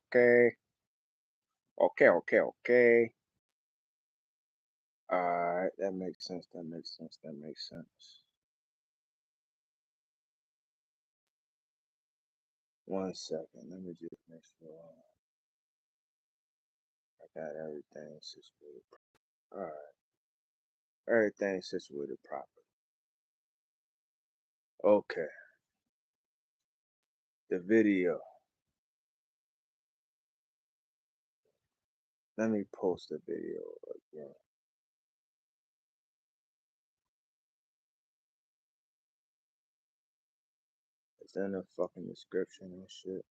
okay. Okay. Alright, that makes sense. 1 second, let me just make sure I got everything situated. Alright, everything situated properly. Okay, the video. Let me post the video again. It's in the fucking description and shit.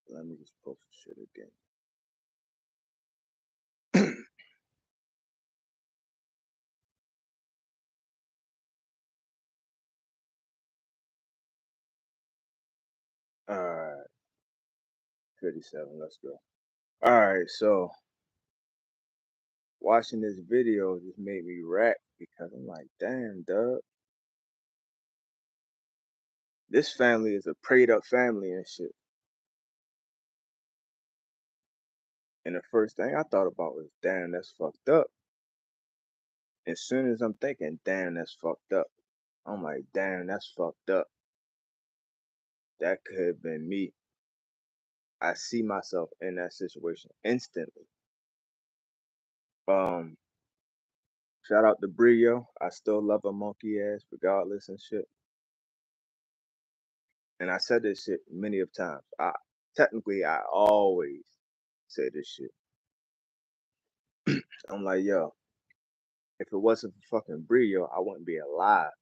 Let me just post the shit again. Alright, 57, let's go. Alright, so watching this video just made me rap because I'm like, damn, dog. This family is a prayed up family and shit. And the first thing I thought about was, damn, that's fucked up. As soon as I'm thinking, damn, that's fucked up, I'm like, damn, that's fucked up. That could have been me. I see myself in that situation instantly. Um, Shout out to Brio. I still love a monkey ass regardless and shit. And I said this shit many of times. I always say this shit. I'm like, yo, if it wasn't for fucking Brio, I wouldn't be alive.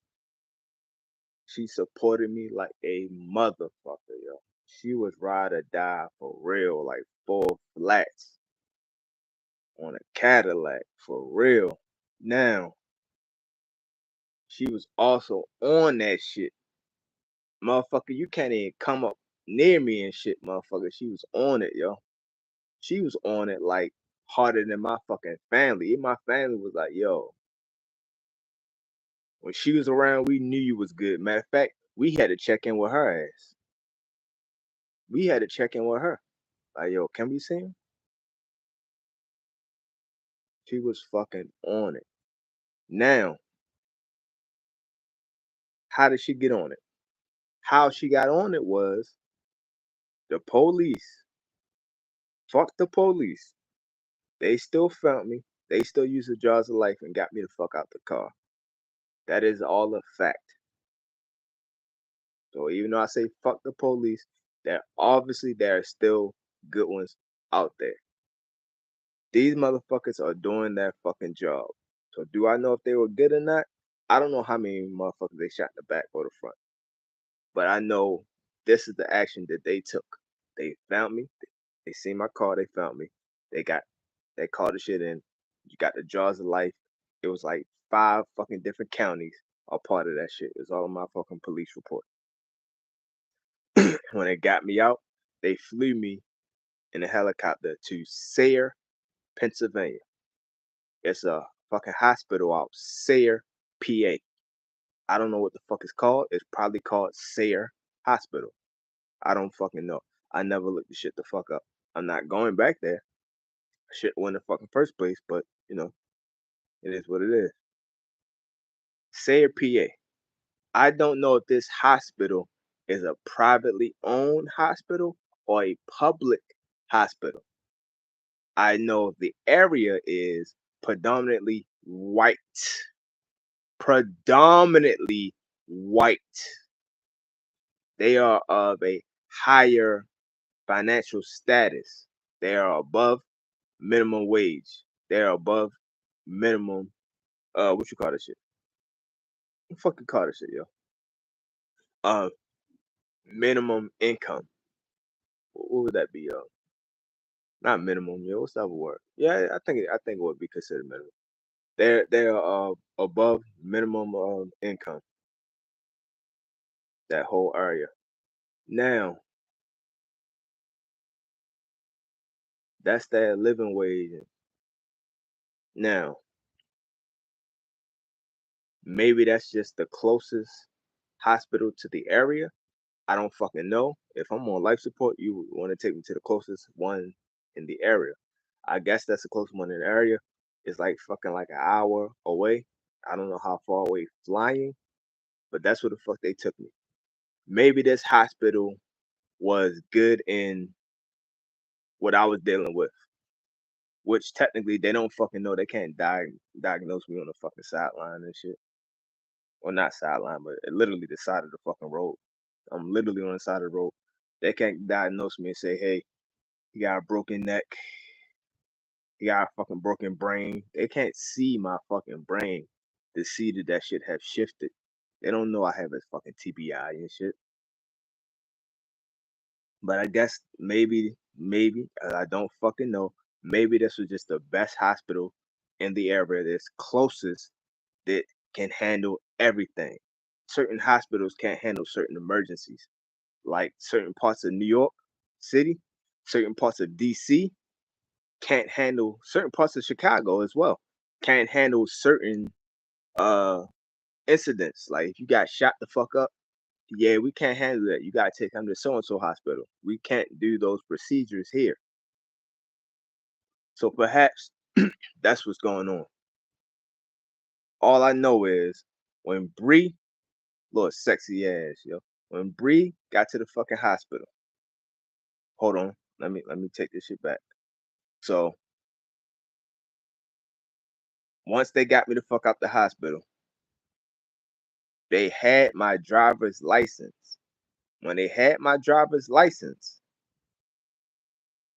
She supported me like a motherfucker, yo. She was ride or die for real, like 4 flats on a Cadillac for real. Now, she was also on that shit. Motherfucker, you can't even come up near me and shit, motherfucker. She was on it, yo. She was on it like harder than my fucking family. Even my family was like, yo, when she was around, we knew you was good. Matter of fact, we had to check in with her ass. We had to check in with her. Like, yo, can we see him? She was fucking on it. Now, how did she get on it? How she got on it was the police. Fuck the police. They still found me. They still used the jaws of life and got me the fuck out the car. That is all a fact. So even though I say fuck the police, there are still good ones out there. These motherfuckers are doing their fucking job. So do I know if they were good or not? I don't know how many motherfuckers they shot in the back or the front. But I know this is the action that they took. They found me. They seen my car. They found me. They got they called the shit in. You got the jaws of life. It was like 5 fucking different counties are part of that shit. It was all in my fucking police report. When they got me out, they flew me in a helicopter to Sayre, Pennsylvania. It's a fucking hospital out Sayre, PA. I don't know what the fuck it's called. It's probably called Sayre Hospital. I don't fucking know. I never looked the shit the fuck up. I'm not going back there. Shit went in the fucking first place, but it is what it is. Sayre, PA. I don't know if this hospital is a privately owned hospital or a public hospital. I know the area is predominantly white. Predominantly white. They are of a higher financial status. They are above minimum wage. They are above minimum what you call this shit? What the fuck you call this shit, yo? Uh Minimum income. What would that be, yo? Not minimum, yo. What's the other word? Yeah, I think it would be considered minimum. They're above minimum income, that whole area. Now, that's their living wage. Now, maybe that's just the closest hospital to the area. I don't fucking know. If I'm on life support, you want to take me to the closest one in the area. I guess that's the closest one in the area. It's like fucking like an hour away. I don't know how far away flying, but that's where the fuck they took me. Maybe this hospital was good in what I was dealing with, which technically they don't fucking know. They can't diagnose me on the fucking sideline and shit. Well, not sideline, but literally the side of the fucking road. I'm literally on the side of the road. They can't diagnose me and say, hey, you got a broken neck, you got a fucking broken brain. They can't see my fucking brain to see that that shit have shifted. They don't know I have a fucking TBI and shit. But I guess maybe I don't fucking know. Maybe this was just the best hospital in the area that's closest that can handle everything. Certain hospitals can't handle certain emergencies, like certain parts of New York City, certain parts of DC can't handle certain parts of Chicago as well. Can't handle certain uh incidents. Like if you got shot the fuck up, yeah, we can't handle that. You gotta take him to so and so hospital. We can't do those procedures here. So perhaps that's what's going on. All I know is when Bree, little sexy ass, yo, when Bree got to the fucking hospital. Hold on, let me take this shit back. So once they got me the fuck out the hospital, they had my driver's license. When they had my driver's license,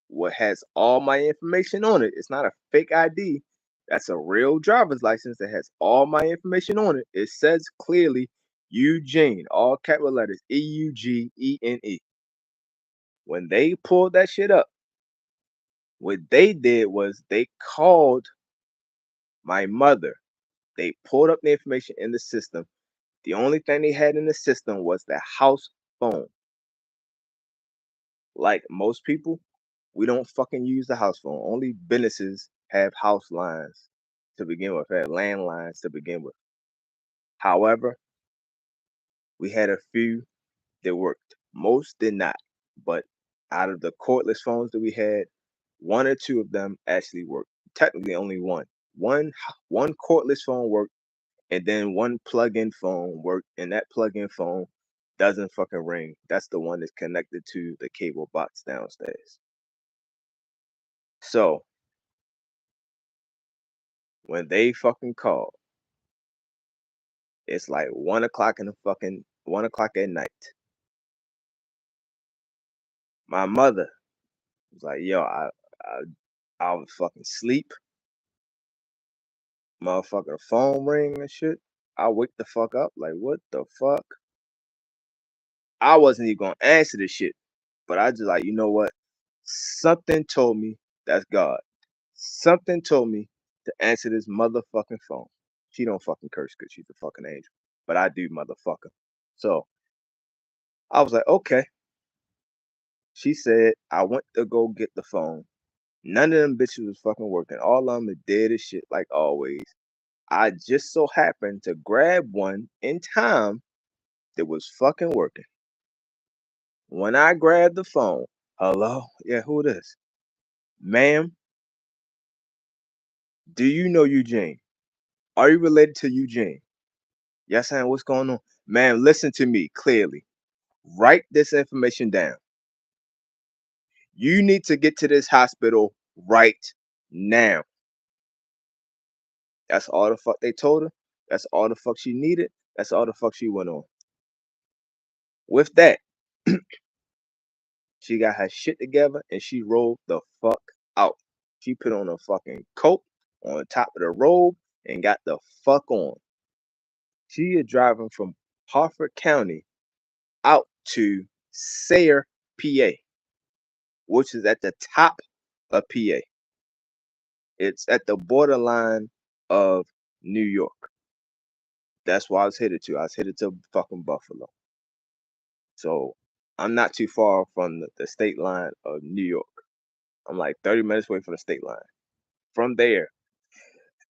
what has all my information on it, it's not a fake ID. That's a real driver's license that has all my information on it. It says clearly Eugene, all capital letters, EUGENE. When they pulled that shit up, what they did was they called my mother. They pulled up the information in the system. The only thing they had in the system was the house phone. Like most people, we don't fucking use the house phone. Only businesses have house lines to begin with, have landlines to begin with. However, we had a few that worked. Most did not. But out of the cordless phones that we had, one or two of them actually worked. Technically only one. One cordless phone worked, and then one plug-in phone worked, and that plug-in phone doesn't fucking ring. That's the one that's connected to the cable box downstairs. So when they fucking called, it's like 1 o'clock in the fucking 1 o'clock at night. My mother was like, "Yo, I, I was fucking sleep, motherfucking phone ring and shit. I wake the fuck up, like what the fuck? I wasn't even gonna answer this shit, but I just like, you know what? Something told me that's God. Something told me to answer this motherfucking phone. She don't fucking curse because she's a fucking angel, but I do, motherfucker. So I was like, okay. She said I went to go get the phone. None of them bitches was fucking working. All of them are dead as shit, like always. I just so happened to grab one in time that was fucking working. When I grabbed the phone, hello? Yeah, who it is? Ma'am, do you know Eugene? Are you related to Eugene? Yes, I am. What's going on? Ma'am, listen to me clearly. Write this information down. You need to get to this hospital right now. That's all the fuck they told her. That's all the fuck she needed. That's all the fuck she went on. With that, she got her shit together and she rolled the fuck out. She put on a fucking coat on top of the robe and got the fuck on. She is driving from Harford County out to Sayre, PA, which is at the top of PA. It's at the borderline of New York. That's why I was headed to. I was headed to fucking Buffalo. So I'm not too far from the state line of New York. I'm like 30 minutes away from the state line. From there,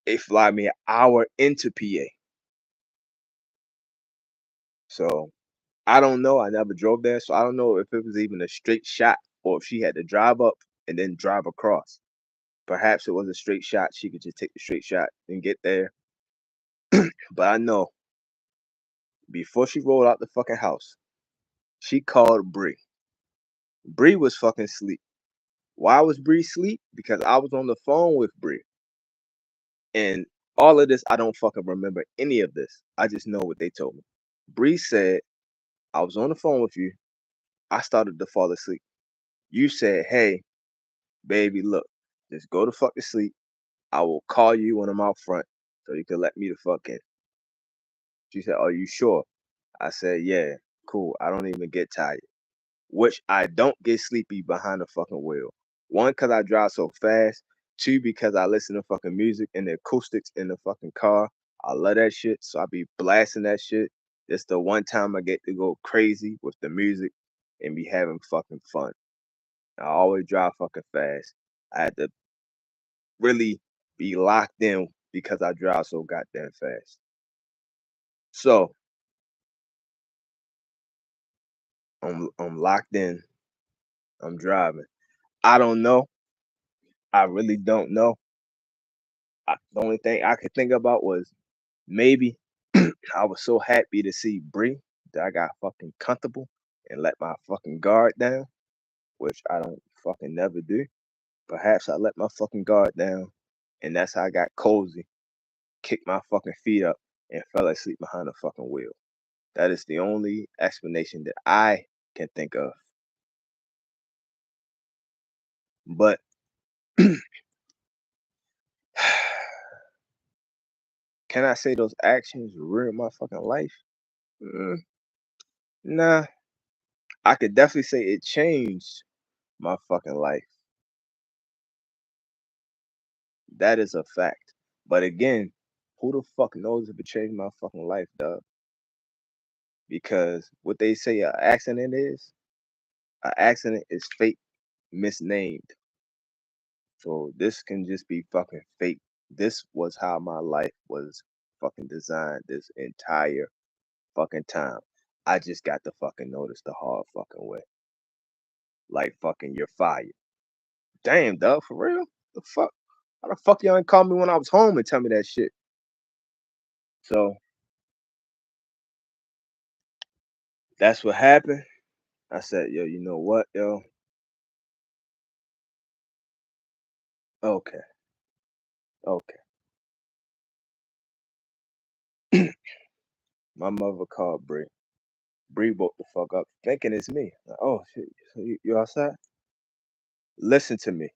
they fly me an hour into PA. So I don't know. I never drove there, so I don't know if it was even a straight shot or if she had to drive up and then drive across. Perhaps it was a straight shot. She could just take the straight shot and get there. But I know before she rolled out the fucking house, she called Bree. Bree was fucking asleep. Why was Bree asleep? Because I was on the phone with Bree. And all of this, I don't fucking remember any of this. I just know what they told me. Bree said, I was on the phone with you. I started to fall asleep. You said, hey, baby, look, just go to fuck to sleep. I will call you when I'm out front so you can let me the fuck in. She said, are you sure? I said, yeah, cool. I don't even get tired. Which I don't get sleepy behind the fucking wheel. One, because I drive so fast. Two, because I listen to fucking music and the acoustics in the fucking car. I love that shit. So I be blasting that shit. It's the one time I get to go crazy with the music and be having fucking fun. I always drive fucking fast. I had to really be locked in because I drive so goddamn fast. So I'm locked in. I'm driving. I don't know. I really don't know. The only thing I could think about was maybe I was so happy to see Bree that I got fucking comfortable and let my fucking guard down, which I don't fucking never do. Perhaps I let my fucking guard down, and that's how I got cozy, kicked my fucking feet up, and fell asleep behind the fucking wheel. That is the only explanation that I can think of. But can I say those actions ruined my fucking life? Mm, nah. I could definitely say it changed my fucking life. That is a fact. But again, who the fuck knows if it changed my fucking life, dog? Because what they say an accident is fate misnamed. So this can just be fucking fate. This was how my life was fucking designed this entire fucking time. I just got to fucking notice the hard fucking way. Like fucking you're fired. Damn, dog, for real? The fuck? How the fuck y'all ain't call me when I was home and tell me that shit? So that's what happened. I said, yo, you know what, yo? Okay, okay. My mother called Bree. Bree woke the fuck up thinking it's me. Like, oh shit, so you outside? Listen to me.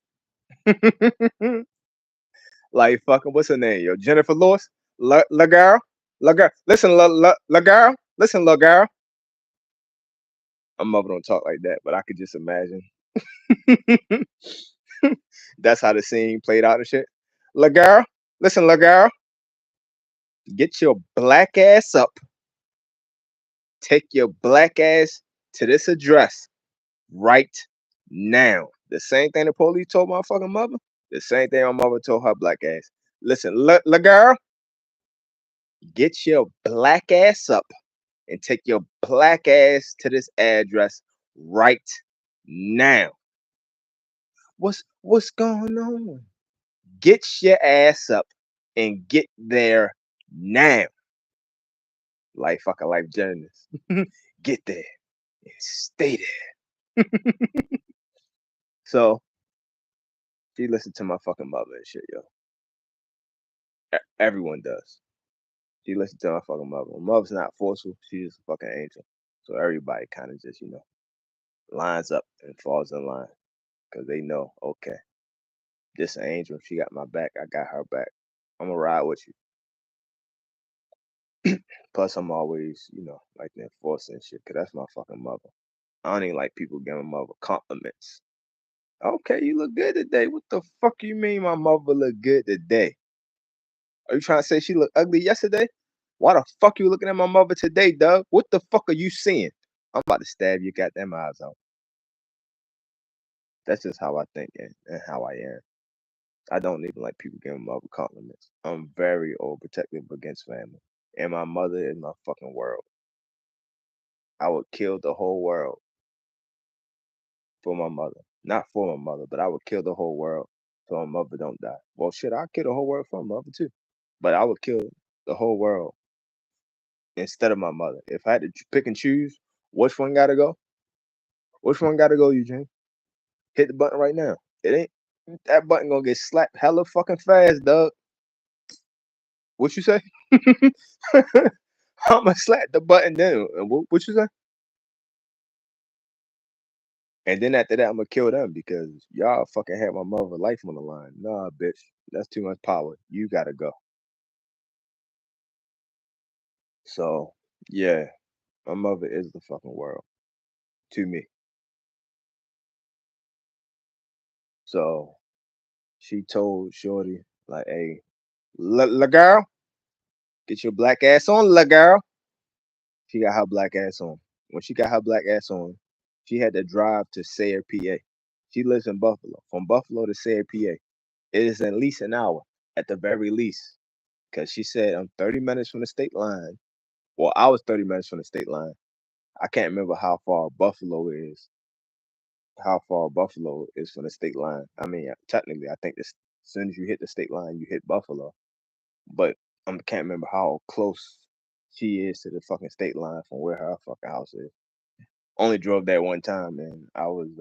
Like fucking what's her name? Yo, Jennifer Lewis? La girl? La girl. Listen, la girl. Listen, la girl. My mother don't talk like that, but I could just imagine. That's how the scene played out and shit. La girl, listen, la girl, get your black ass up. Take your black ass to this address right now. The same thing the police told my fucking mother. The same thing my mother told her black ass. Listen, la girl, get your black ass up and take your black ass to this address right now. What's going on? Get your ass up and get there now. Like fucking life journalists. Get there and stay there. So she listened to my fucking mother and shit, yo. Everyone does. She listened to my fucking mother. My mother's not forceful. She's a fucking angel. So everybody kind of just, lines up and falls in line because they know, okay, this angel, she got my back. I got her back. I'm gonna ride with you. Plus, I'm always, like the enforcer and shit, because that's my fucking mother. I don't even like people giving my mother compliments. Okay, you look good today. What the fuck you mean my mother look good today? Are you trying to say she looked ugly yesterday? Why the fuck you looking at my mother today, Doug? What the fuck are you seeing? I'm about to stab your goddamn eyes out. That's just how I think and how I am. I don't even like people giving my mother compliments. I'm very overprotective against family. And my mother is my fucking world. I would kill the whole world for my mother. Not for my mother, but I would kill the whole world so my mother don't die. Well, shit, I'd kill the whole world for my mother too. But I would kill the whole world instead of my mother. If I had to pick and choose, which one gotta go? Which one gotta go, Eugene? Hit the button right now. It ain't that button gonna get slapped hella fucking fast, dog. What you say? I'ma slap the button down. And what you say? And then after that, I'm gonna kill them because y'all fucking had my mother life on the line. Nah, bitch, that's too much power. You gotta go. So yeah, my mother is the fucking world to me. So she told Shorty like, "Hey, la girl, get your black ass on, la girl." She got her black ass on. When she got her black ass on, she had to drive to Sayre, PA. She lives in Buffalo. From Buffalo to Sayre, PA, it is at least an hour at the very least. Because she said I'm 30 minutes from the state line. Well, I was 30 minutes from the state line. I can't remember how far Buffalo is from the state line. I mean, technically, I think this, as soon as you hit the state line, you hit Buffalo. But I can't remember how close she is to the fucking state line from where her fucking house is. Only drove that one time, and I wasn't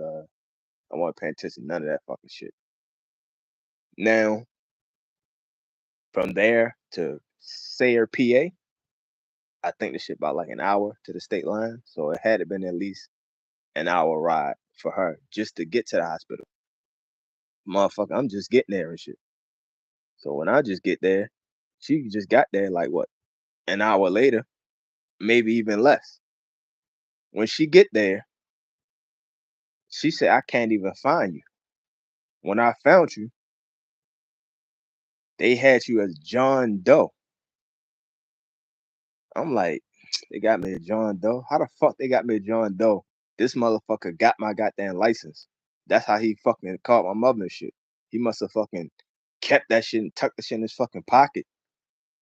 paying attention to none of that fucking shit. Now, from there to Sayre, PA, I think the shit about like an hour to the state line. So it had to been at least an hour ride for her just to get to the hospital. Motherfucker, I'm just getting there and shit. So when I just get there, she just got there like what, an hour later, maybe even less. When she get there, she said, I can't even find you. When I found you, they had you as John Doe. I'm like, they got me a John Doe. How the fuck they got me a John Doe? This motherfucker got my goddamn license. That's how he fucking called my mother and shit. He must have fucking kept that shit and tucked the shit in his fucking pocket.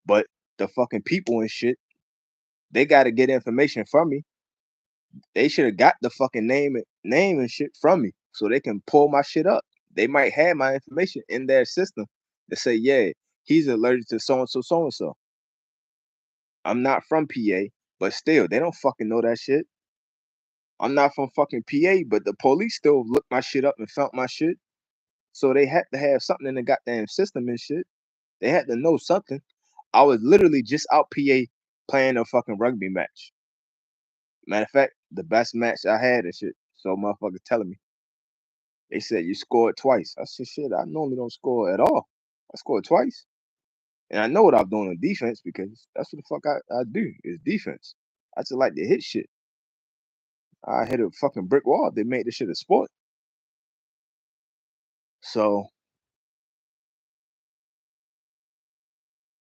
But the fucking people and shit, they got to get information from me. They should have got the fucking name and shit from me so they can pull my shit up. They might have my information in their system to say, yeah, he's allergic to so and so, so and so. I'm not from PA, but still, they don't fucking know that shit. I'm not from fucking PA, but the police still looked my shit up and found my shit. So they had to have something in the goddamn system and shit. They had to know something. I was literally just out PA playing a fucking rugby match. Matter of fact, the best match I had and shit. So motherfuckers telling me. They said you scored twice. I said, shit, I normally don't score at all. I scored twice. And I know what I'm doing on defense because that's what the fuck I do is defense. I just like to hit shit. I hit a fucking brick wall. They made this shit a sport. So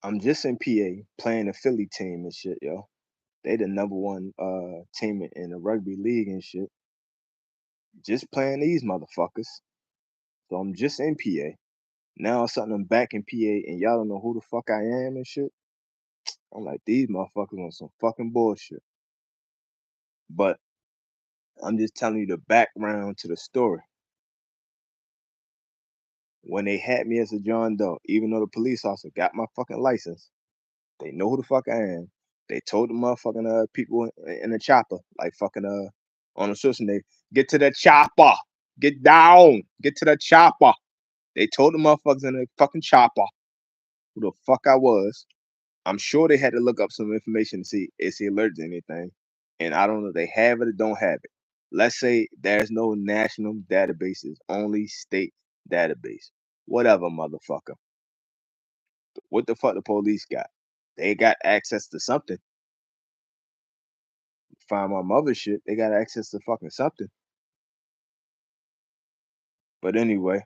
I'm just in PA playing a Philly team and shit, yo. They the number one team in the rugby league and shit. Just playing these motherfuckers. So I'm just in PA. Now suddenly I'm back in PA and y'all don't know who the fuck I am and shit. I'm like, these motherfuckers on some fucking bullshit. But I'm just telling you the background to the story. When they had me as a John Doe, even though the police officer got my fucking license, they know who the fuck I am. They told the motherfucking people in the chopper, like fucking on the system, they get to the chopper, get down, get to the chopper. They told the motherfuckers in the fucking chopper who the fuck I was. I'm sure they had to look up some information to see is he allergic to anything. And I don't know if they have it or don't have it. Let's say there's no national databases, only state database. Whatever, motherfucker. What the fuck the police got? They got access to something. Find my mother shit. They got access to fucking something. But anyway,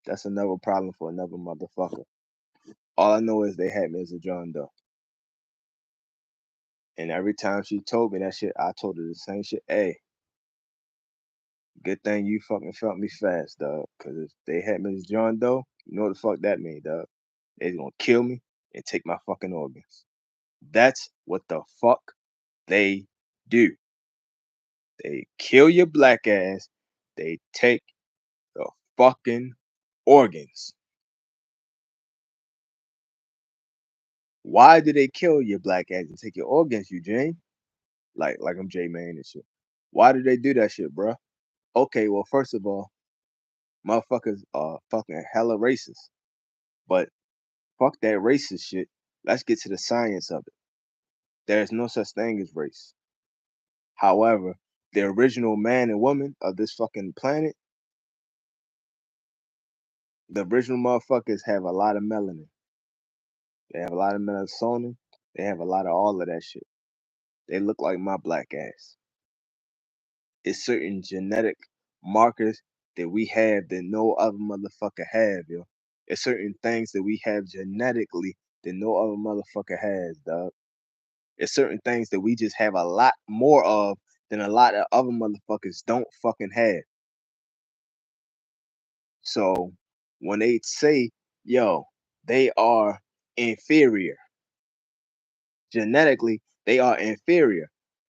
that's another problem for another motherfucker. All I know is they had me as a John Doe. And every time she told me that shit, I told her the same shit. Hey, good thing you fucking felt me fast, dog. Cause if they had me as John Doe, you know what the fuck that mean, dog? They gonna kill me and take my fucking organs. That's what the fuck they do. They kill your black ass. They take the fucking organs. Why do they kill your black ass and take your organs, Eugene? Like I'm J Man and shit. Why do they do that shit, bruh? Okay, well, first of all, motherfuckers are fucking hella racist. But fuck that racist shit. Let's get to the science of it. There's no such thing as race. However, the original man and woman of this fucking planet, the original motherfuckers have a lot of melanin. They have a lot of melatonin. They have a lot of all of that shit. They look like my black ass. It's certain genetic markers that we have that no other motherfucker have, yo. It's certain things that we have genetically that no other motherfucker has, dog. It's certain things that we just have a lot more of than a lot of other motherfuckers don't fucking have. So when they say, yo, they are inferior, genetically, they are inferior.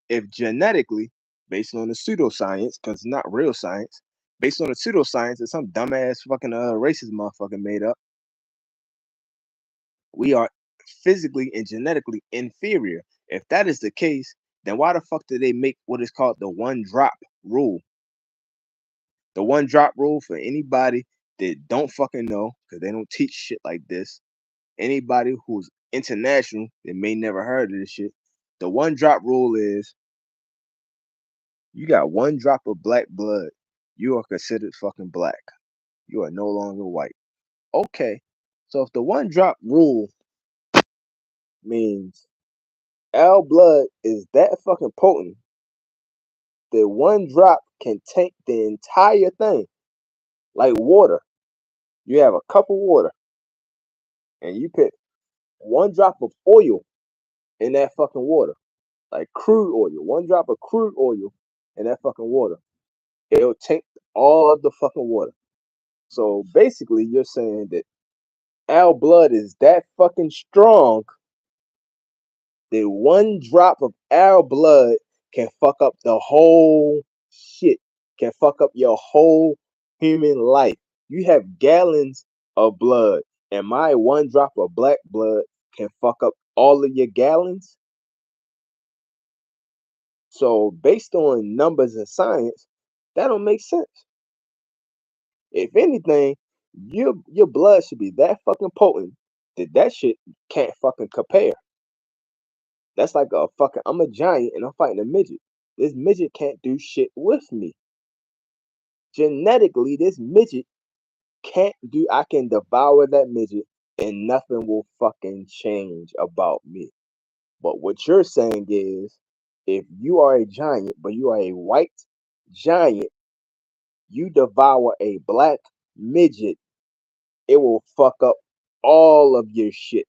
If genetically, based on the pseudoscience, because it's not real science, based on the pseudoscience that some dumbass fucking racist motherfucker made up, we are physically and genetically inferior. If that is the case, then why the fuck did they make what is called the one drop rule? The one drop rule, for anybody that don't fucking know, because they don't teach shit like this, anybody who's international that may never heard of this shit, the one drop rule is you got one drop of black blood, you are considered fucking black. You are no longer white. Okay. So if the one drop rule means our blood is that fucking potent that one drop can tank the entire thing, like water. You have a cup of water and you put one drop of oil in that fucking water, like crude oil, one drop of crude oil in that fucking water. It'll tank all of the fucking water. So basically, you're saying that our blood is that fucking strong that one drop of our blood can fuck up the whole shit, can fuck up your whole human life. You have gallons of blood, and my one drop of black blood can fuck up all of your gallons. So, based on numbers and science, that don't make sense. If anything, your blood should be that fucking potent that shit can't fucking compare. That's like a fucking, I'm a giant and I'm fighting a midget. This midget can't do shit with me. Genetically, this midget can't do, I can devour that midget and nothing will fucking change about me. But what you're saying is, if you are a giant, but you are a white giant, you devour a black midget, it will fuck up all of your shit.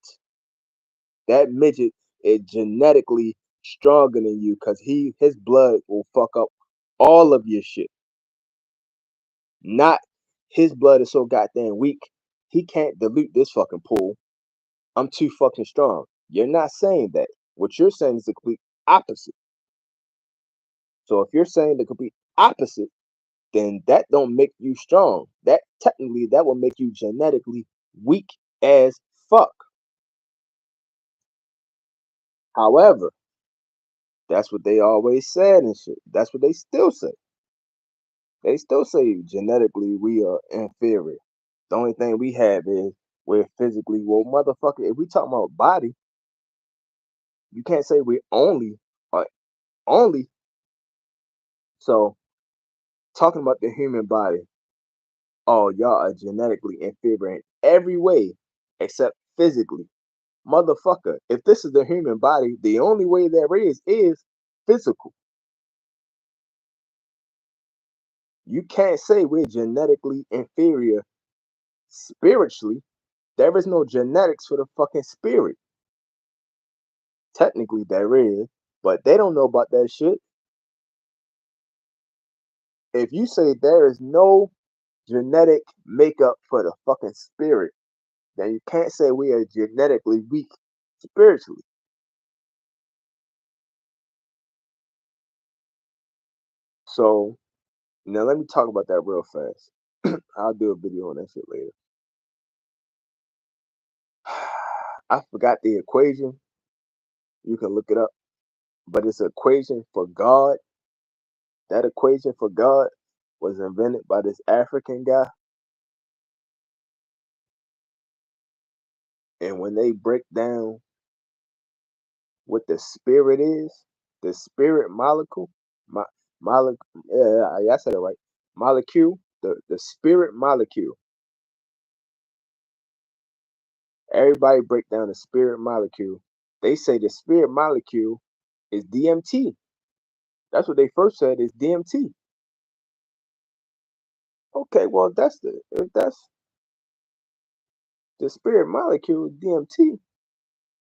That midget is genetically stronger than you because his blood will fuck up all of your shit. Not his blood is so goddamn weak, he can't dilute this fucking pool. I'm too fucking strong. You're not saying that. What you're saying is the complete opposite. So if you're saying the complete opposite, then that don't make you strong. That technically that will make you genetically weak as fuck. However, that's what they always said and shit. That's what they still say. They still say genetically we are inferior. The only thing we have is we're physically, well, motherfucker, if we talk about body, you can't say we only. So talking about the human body, oh, y'all are genetically inferior in every way except physically. Motherfucker, if this is the human body, the only way there is physical. You can't say we're genetically inferior spiritually. There is no genetics for the fucking spirit. Technically, there is, but they don't know about that shit. If you say there is no genetic makeup for the fucking spirit, then you can't say we are genetically weak spiritually. So now let me talk about that real fast. I'll do a video on that shit later. I forgot the equation. You can look it up, but it's an equation for God. That equation for God was invented by this African guy. And when they break down what the spirit is, the spirit molecule, molecule, yeah, I said it right. Molecule, the spirit molecule. Everybody break down the spirit molecule. They say the spirit molecule is DMT. That's what they first said is DMT. Okay, well if that's the spirit molecule DMT.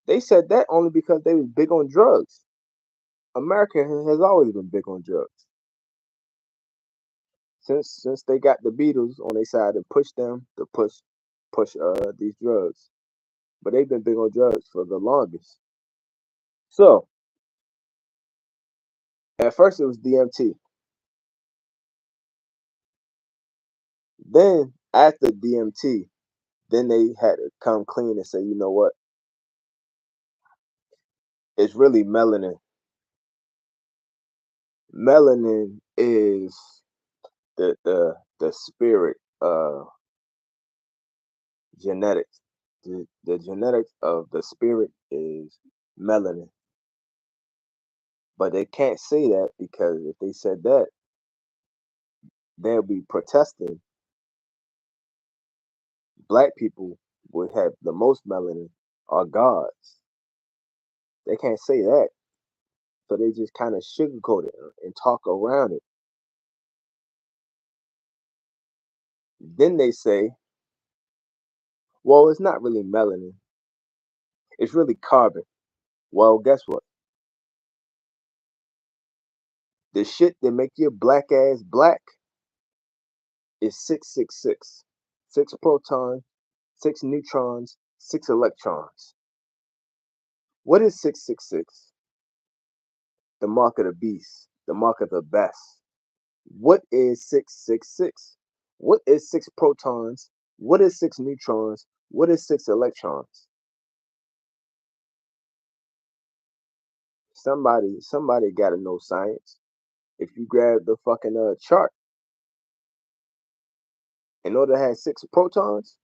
They said that only because they was big on drugs. America has always been big on drugs. Since they got the Beatles on their side and pushed them to push these drugs. But they've been big on drugs for the longest. So at first it was DMT. Then after DMT, then they had to come clean and say, you know what? It's really melanin. Melanin is the spirit genetics. The genetics of the spirit is melanin. But they can't say that because if they said that, they'll be protesting. Black people would have the most melanin are gods. They can't say that. So they just kind of sugarcoat it and talk around it. Then they say, well, it's not really melanin. It's really carbon. Well, guess what? The shit that make your black ass black is 666. 6 protons, 6 neutrons, 6 electrons. What is 666? The mark of the beast, the mark of the best. What is 666? What is 6 protons? What is 6 neutrons? What is 6 electrons? Somebody gotta know science. If you grab the fucking chart, in order to have 6 protons,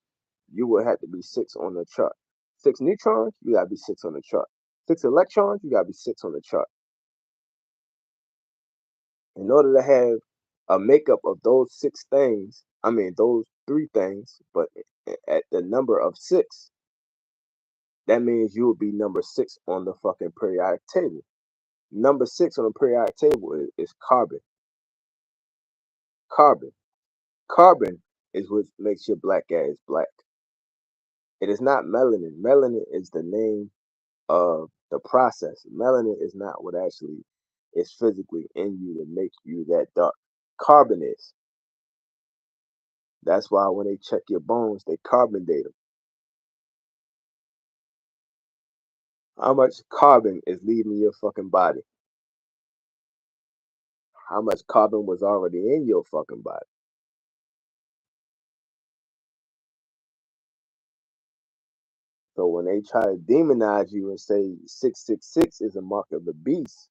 you would have to be 6 on the chart. 6 neutrons, you gotta be 6 on the chart. 6 electrons, you gotta be 6 on the chart. In order to have a makeup of those 6 things, I mean those 3 things, but at the number of 6, that means you would be number 6 on the fucking periodic table. Number 6 on the periodic table is carbon. Carbon. Carbon is what makes your black ass black. It is not melanin. Melanin is the name of the process. Melanin is not what actually is physically in you to make you that dark. Carbon is. That's why when they check your bones, they carbon date them. How much carbon is leaving your fucking body? How much carbon was already in your fucking body? So when they try to demonize you and say 666 is a mark of the beast,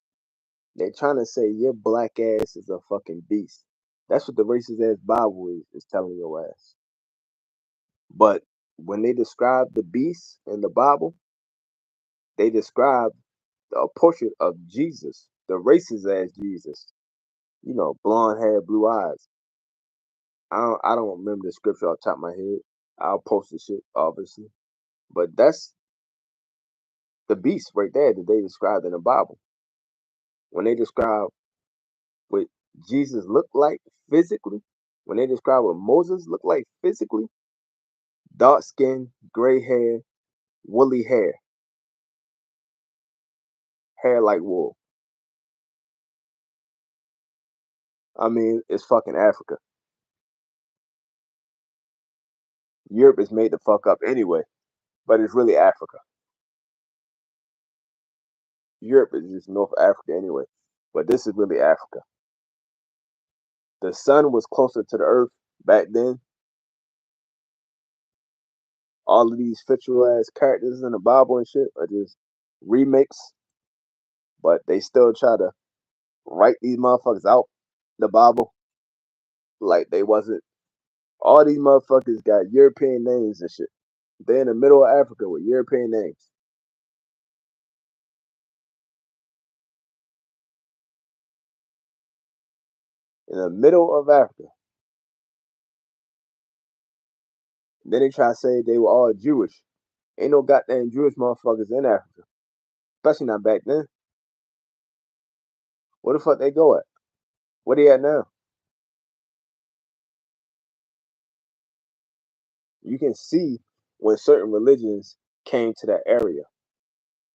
they're trying to say your black ass is a fucking beast. That's what the racist ass Bible is telling your ass. But when they describe the beast in the Bible, they describe a portrait of Jesus, the racist ass Jesus. You know, blonde hair, blue eyes. I don't remember the scripture off the top of my head. I'll post the shit, obviously. But that's the beast right there that they described in the Bible. When they describe what Jesus looked like physically, when they describe what Moses looked like physically, dark skin, gray hair, woolly hair like wool. I mean, it's fucking Africa. Europe is made the fuck up anyway, but it's really Africa. Europe is just North Africa anyway, but this is really Africa. the sun was closer to the earth back then. All of these fictional ass characters in the Bible and shit are just remakes, but they still try to write these motherfuckers out the Bible like they wasn't. All these motherfuckers got European names and shit. They're in the middle of Africa with European names. In the middle of Africa. Then they try to say they were all Jewish. Ain't no goddamn Jewish motherfuckers in Africa. Especially not back then. Where the fuck they go at? Where they at now? You can see when certain religions came to that area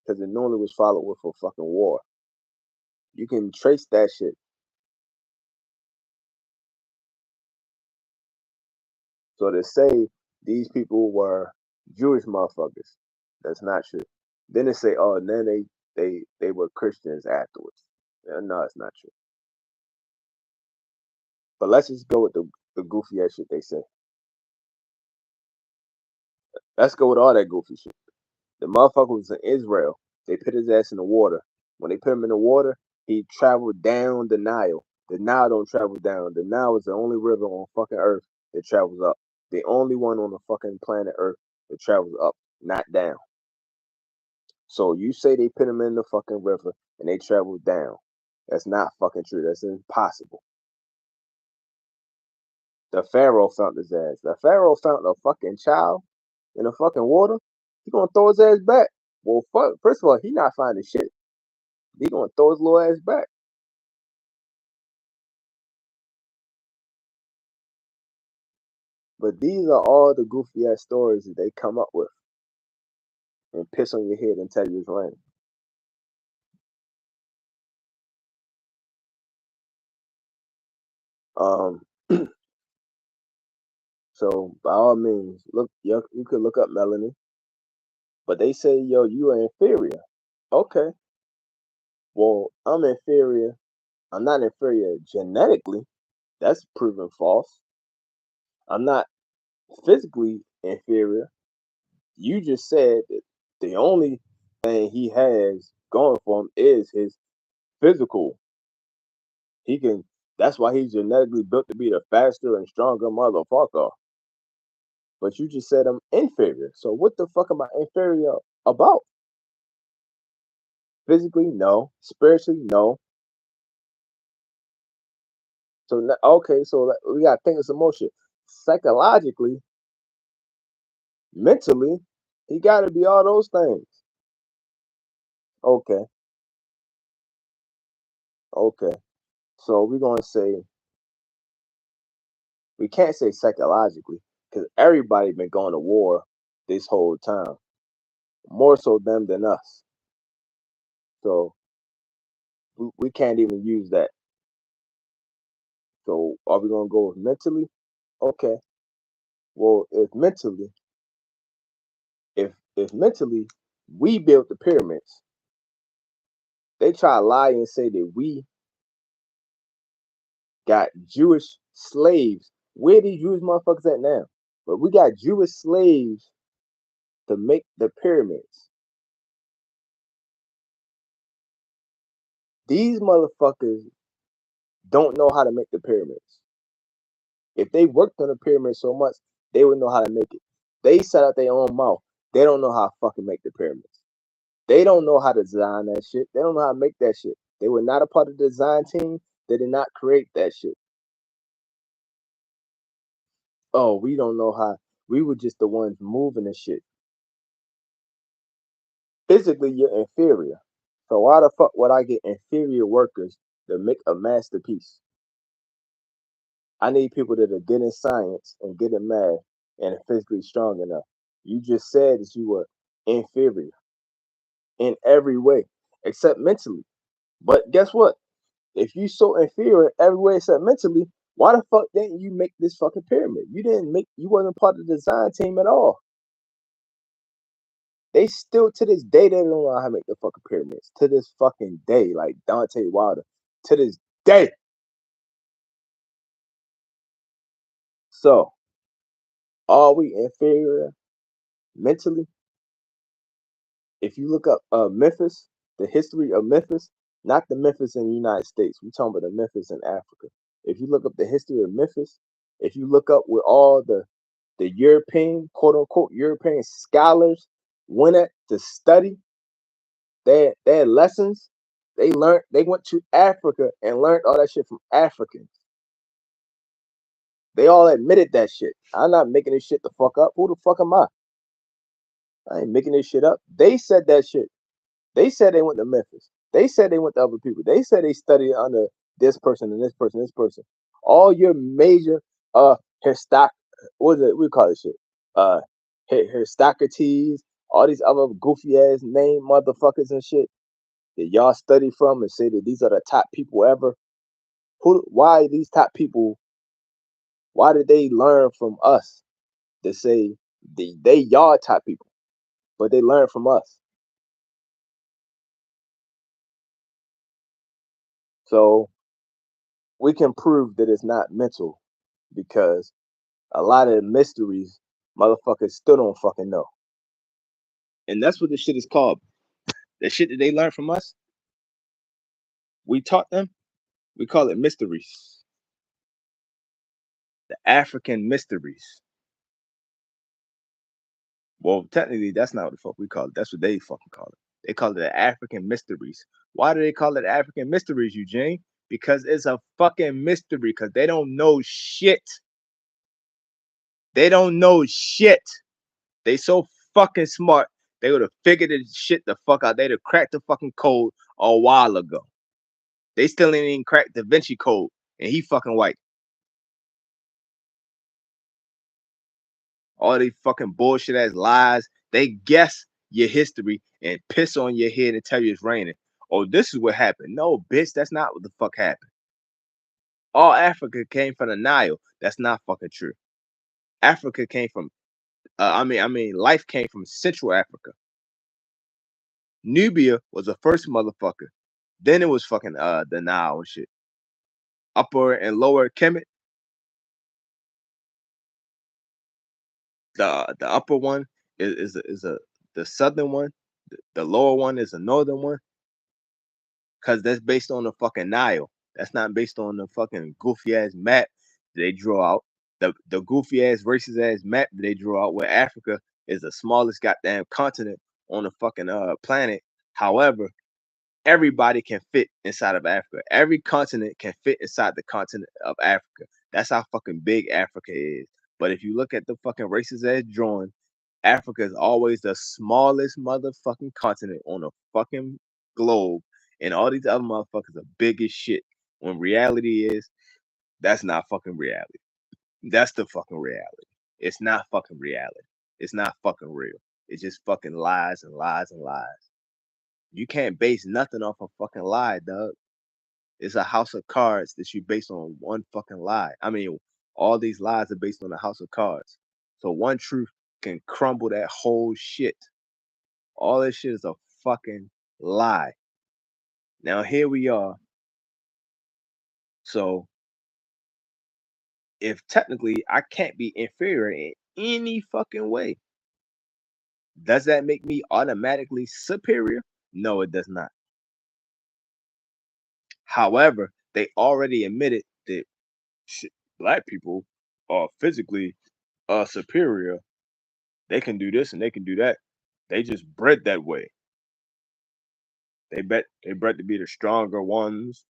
because it normally was followed with a fucking war. You can trace that shit. So to say these people were Jewish motherfuckers, that's not true. Then they say, oh, and then they were Christians afterwards. No, it's not true. But let's just go with the goofy ass shit they say. Let's go with all that goofy shit. The motherfucker was in Israel. They put his ass in the water. When they put him in the water, he traveled down the Nile. The Nile don't travel down. The Nile is the only river on fucking Earth that travels up. The only one on the fucking planet Earth that travels up, not down. So you say they put him in the fucking river and they travel down. That's not fucking true. That's impossible. The Pharaoh found his ass. The Pharaoh found a fucking child in the fucking water. He gonna throw his ass back. Well, fuck. First of all, he not finding shit. He gonna throw his little ass back. But these are all the goofy ass stories that they come up with and piss on your head and tell you it's raining. Um, so by all means, look, you could look up Melanie, but they say, yo, you are inferior. Okay, well, I'm inferior. I'm not inferior genetically. That's proven false. I'm not physically inferior. You just said that the only thing he has going for him is his physical. He can. That's why he's genetically built to be the faster and stronger motherfucker. But you just said I'm inferior. So what the fuck am I inferior about? Physically, no. Spiritually, no. So okay, so we gotta think of some more shit. Psychologically, mentally, he gotta be all those things. Okay, okay. So we're gonna say we can't say psychologically because everybody been going to war this whole time. More so them than us. So we can't even use that. So are we gonna go with mentally? Okay. Well, if mentally we built the pyramids, they try to lie and say that we got Jewish slaves. Where these Jewish motherfuckers at now? But we got Jewish slaves to make the pyramids. These motherfuckers don't know how to make the pyramids. If they worked on the pyramid so much, they would know how to make it. They set out their own mouth. They don't know how to fucking make the pyramids. They don't know how to design that shit. They don't know how to make that shit. They were not a part of the design team. They did not create that shit. Oh, we don't know how. We were just the ones moving the shit. Physically, you're inferior. So why the fuck would I get inferior workers to make a masterpiece? I need people that are good in science and good in math and are physically strong enough. You just said that you were inferior in every way except mentally. But guess what? If you so inferior every way except mentally, why the fuck didn't you make this fucking pyramid? You wasn't part of the design team at all. They still to this day they don't know how to make the fucking pyramids. To this fucking day, like Dante Wilder. To this day. So, are we inferior mentally? If you look up Memphis, the history of Memphis, not the Memphis in the United States, we're talking about the Memphis in Africa. If you look up the history of Memphis, if you look up where all the European, quote unquote, European scholars went at to study their lessons, they went to Africa and learned all that shit from Africans. They all admitted that shit. I'm not making this shit the fuck up. Who the fuck am I? I ain't making this shit up. They said that shit. They said they went to Memphis. They said they went to other people. They said they studied under this person and this person, this person. All your major histoc what is it? We call this shit. Uh Histocrates, all these other goofy ass name motherfuckers and shit that y'all study from and say that these are the top people ever. Why these top people, why did they learn from us to say they y'all top people, but they learn from us? So we can prove that it's not mental because a lot of the mysteries motherfuckers still don't fucking know. And that's what this shit is called. The shit that they learned from us, we taught them, we call it mysteries. The African mysteries. Well, technically, that's not what the fuck we call it. That's what they fucking call it. They call it the African mysteries. Why do they call it African mysteries, Eugene? Because it's a fucking mystery. Because they don't know shit. They don't know shit. They so fucking smart. They would have figured this shit the fuck out. They'd have cracked the fucking code a while ago. They still ain't even cracked Da Vinci Code, and he fucking white. All these fucking bullshit ass lies. They guess your history and piss on your head and tell you it's raining. Oh, this is what happened. No, bitch, that's not what the fuck happened. All Africa came from the Nile. That's not fucking true. Africa came from, life came from Central Africa. Nubia was the first motherfucker. Then it was fucking the Nile and shit. Upper and lower Kemet. The upper one is a the southern one. The lower one is the northern one. Cause that's based on the fucking Nile. That's not based on the fucking goofy ass map they draw out. The goofy ass racist ass map that they draw out where Africa is the smallest goddamn continent on the fucking planet. However, everybody can fit inside of Africa. Every continent can fit inside the continent of Africa. That's how fucking big Africa is. But if you look at the fucking racist ass drawing, Africa is always the smallest motherfucking continent on the fucking globe, and all these other motherfuckers are big as shit. When reality is, that's not fucking reality. That's the fucking reality. It's not fucking reality. It's not fucking real. It's just fucking lies and lies and lies. You can't base nothing off a fucking lie, dog. It's a house of cards that you base on one fucking lie. I mean, all these lies are based on a house of cards. So one truth can crumble that whole shit. All this shit is a fucking lie. Now here we are. So if technically I can't be inferior in any fucking way, does that make me automatically superior? No, it does not. However, they already admitted that black people are physically superior. They can do this and they can do that. They just bred that way. They bred to be the stronger ones,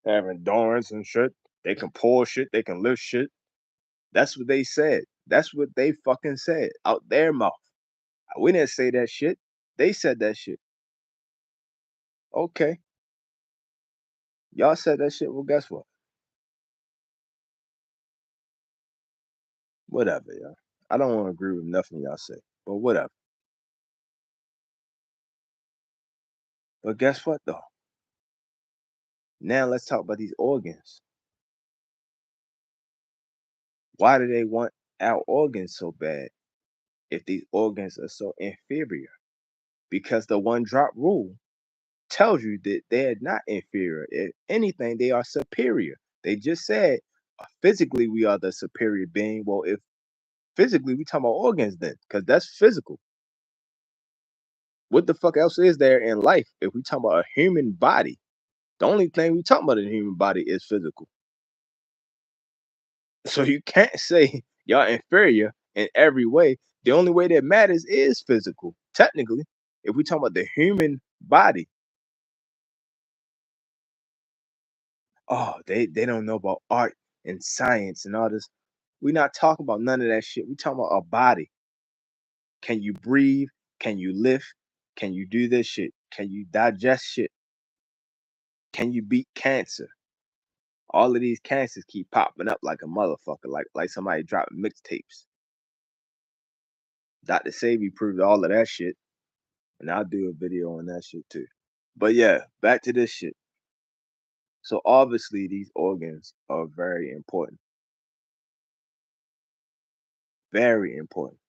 have endurance and shit. They can pull shit. They can lift shit. That's what they said. That's what they fucking said out their mouth. We didn't say that shit. They said that shit. Okay, y'all said that shit. Well, guess what? Whatever, y'all. I don't want to agree with nothing y'all say, but whatever. But guess what though? Now let's talk about these organs. Why do they want our organs so bad if these organs are so inferior? Because the one drop rule tells you that they're not inferior. If anything, they are superior. They just said physically we are the superior being. Well, if physically we talking about organs then, because that's physical. What the fuck else is there in life if we talking about a human body? The only thing we talking about in the human body is physical. So you can't say y'all inferior in every way. The only way that matters is physical. Technically, if we talk about the human body, oh, they don't know about art and science and all this. We're not talking about none of that shit. We talking about a body. Can you breathe? Can you lift? Can you do this shit? Can you digest shit? Can you beat cancer? All of these cancers keep popping up like a motherfucker, like somebody dropping mixtapes. Dr. Sebi proved all of that shit, and I'll do a video on that shit too. But yeah, back to this shit. So obviously these organs are very important. Very important.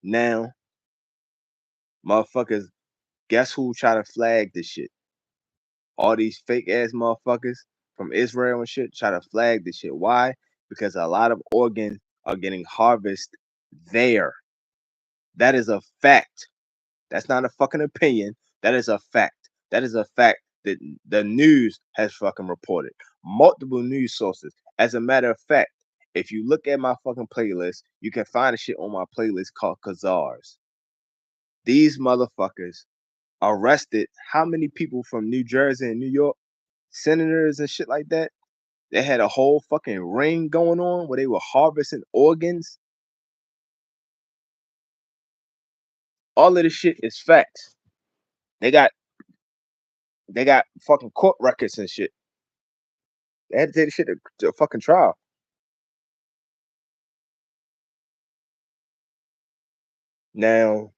Now, motherfuckers, guess who try to flag this shit? All these fake ass motherfuckers from Israel and shit try to flag this shit. Why? Because a lot of organs are getting harvested there. That is a fact. That's not a fucking opinion. That is a fact. That is a fact that the news has fucking reported. Multiple news sources. As a matter of fact, if you look at my fucking playlist, you can find a shit on my playlist called Khazars. These motherfuckers arrested how many people from New Jersey and New York? Senators and shit like that. They had a whole fucking ring going on where they were harvesting organs. All of this shit is facts. They got they got fucking court records and shit. They had to take the shit to a fucking trial. Now,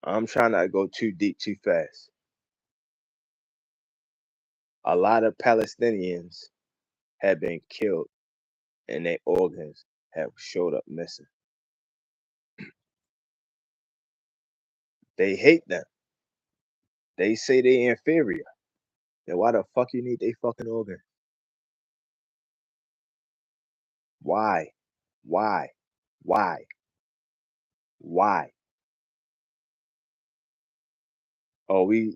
I'm trying not to go too deep too fast. A lot of Palestinians have been killed and their organs have showed up missing. They hate them. They say they inferior. Then why the fuck you need they fucking organ? Why? Why? Why? Why? Oh, we